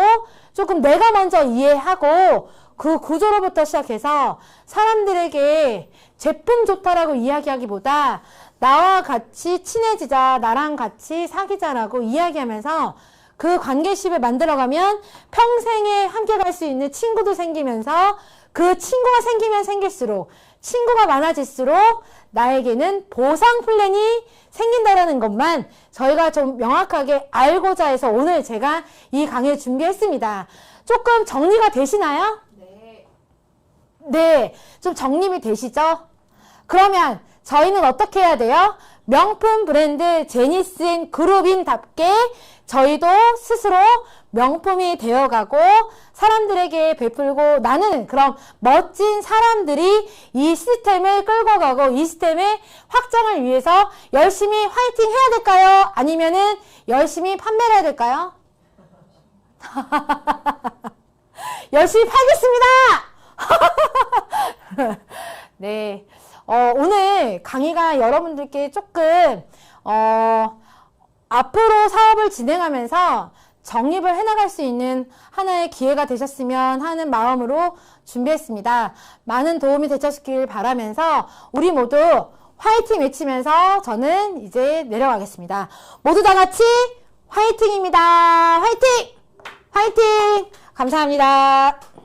조금 내가 먼저 이해하고 그 구조로부터 시작해서 사람들에게 제품 좋다라고 이야기하기보다 나와 같이 친해지자, 나랑 같이 사귀자라고 이야기하면서 그 관계십을 만들어가면 평생에 함께 갈 수 있는 친구도 생기면서 그 친구가 생기면 생길수록 친구가 많아질수록 나에게는 보상 플랜이 생긴다라는 것만 저희가 좀 명확하게 알고자 해서 오늘 제가 이 강의를 준비했습니다. 조금 정리가 되시나요? 네, 좀 정립이 되시죠? 그러면 저희는 어떻게 해야 돼요? 명품 브랜드 제니스앤그룹인답게 저희도 스스로 명품이 되어가고 사람들에게 베풀고 나는 그럼 멋진 사람들이 이 시스템을 끌고 가고 이 시스템의 확장을 위해서 열심히 화이팅 해야 될까요? 아니면은 열심히 판매를 해야 될까요? 열심히 팔겠습니다! 네. 오늘 강의가 여러분들께 조금, 앞으로 사업을 진행하면서 정립을 해나갈 수 있는 하나의 기회가 되셨으면 하는 마음으로 준비했습니다. 많은 도움이 되셨길 바라면서 우리 모두 화이팅 외치면서 저는 이제 내려가겠습니다. 모두 다 같이 화이팅입니다. 화이팅! 화이팅! 감사합니다.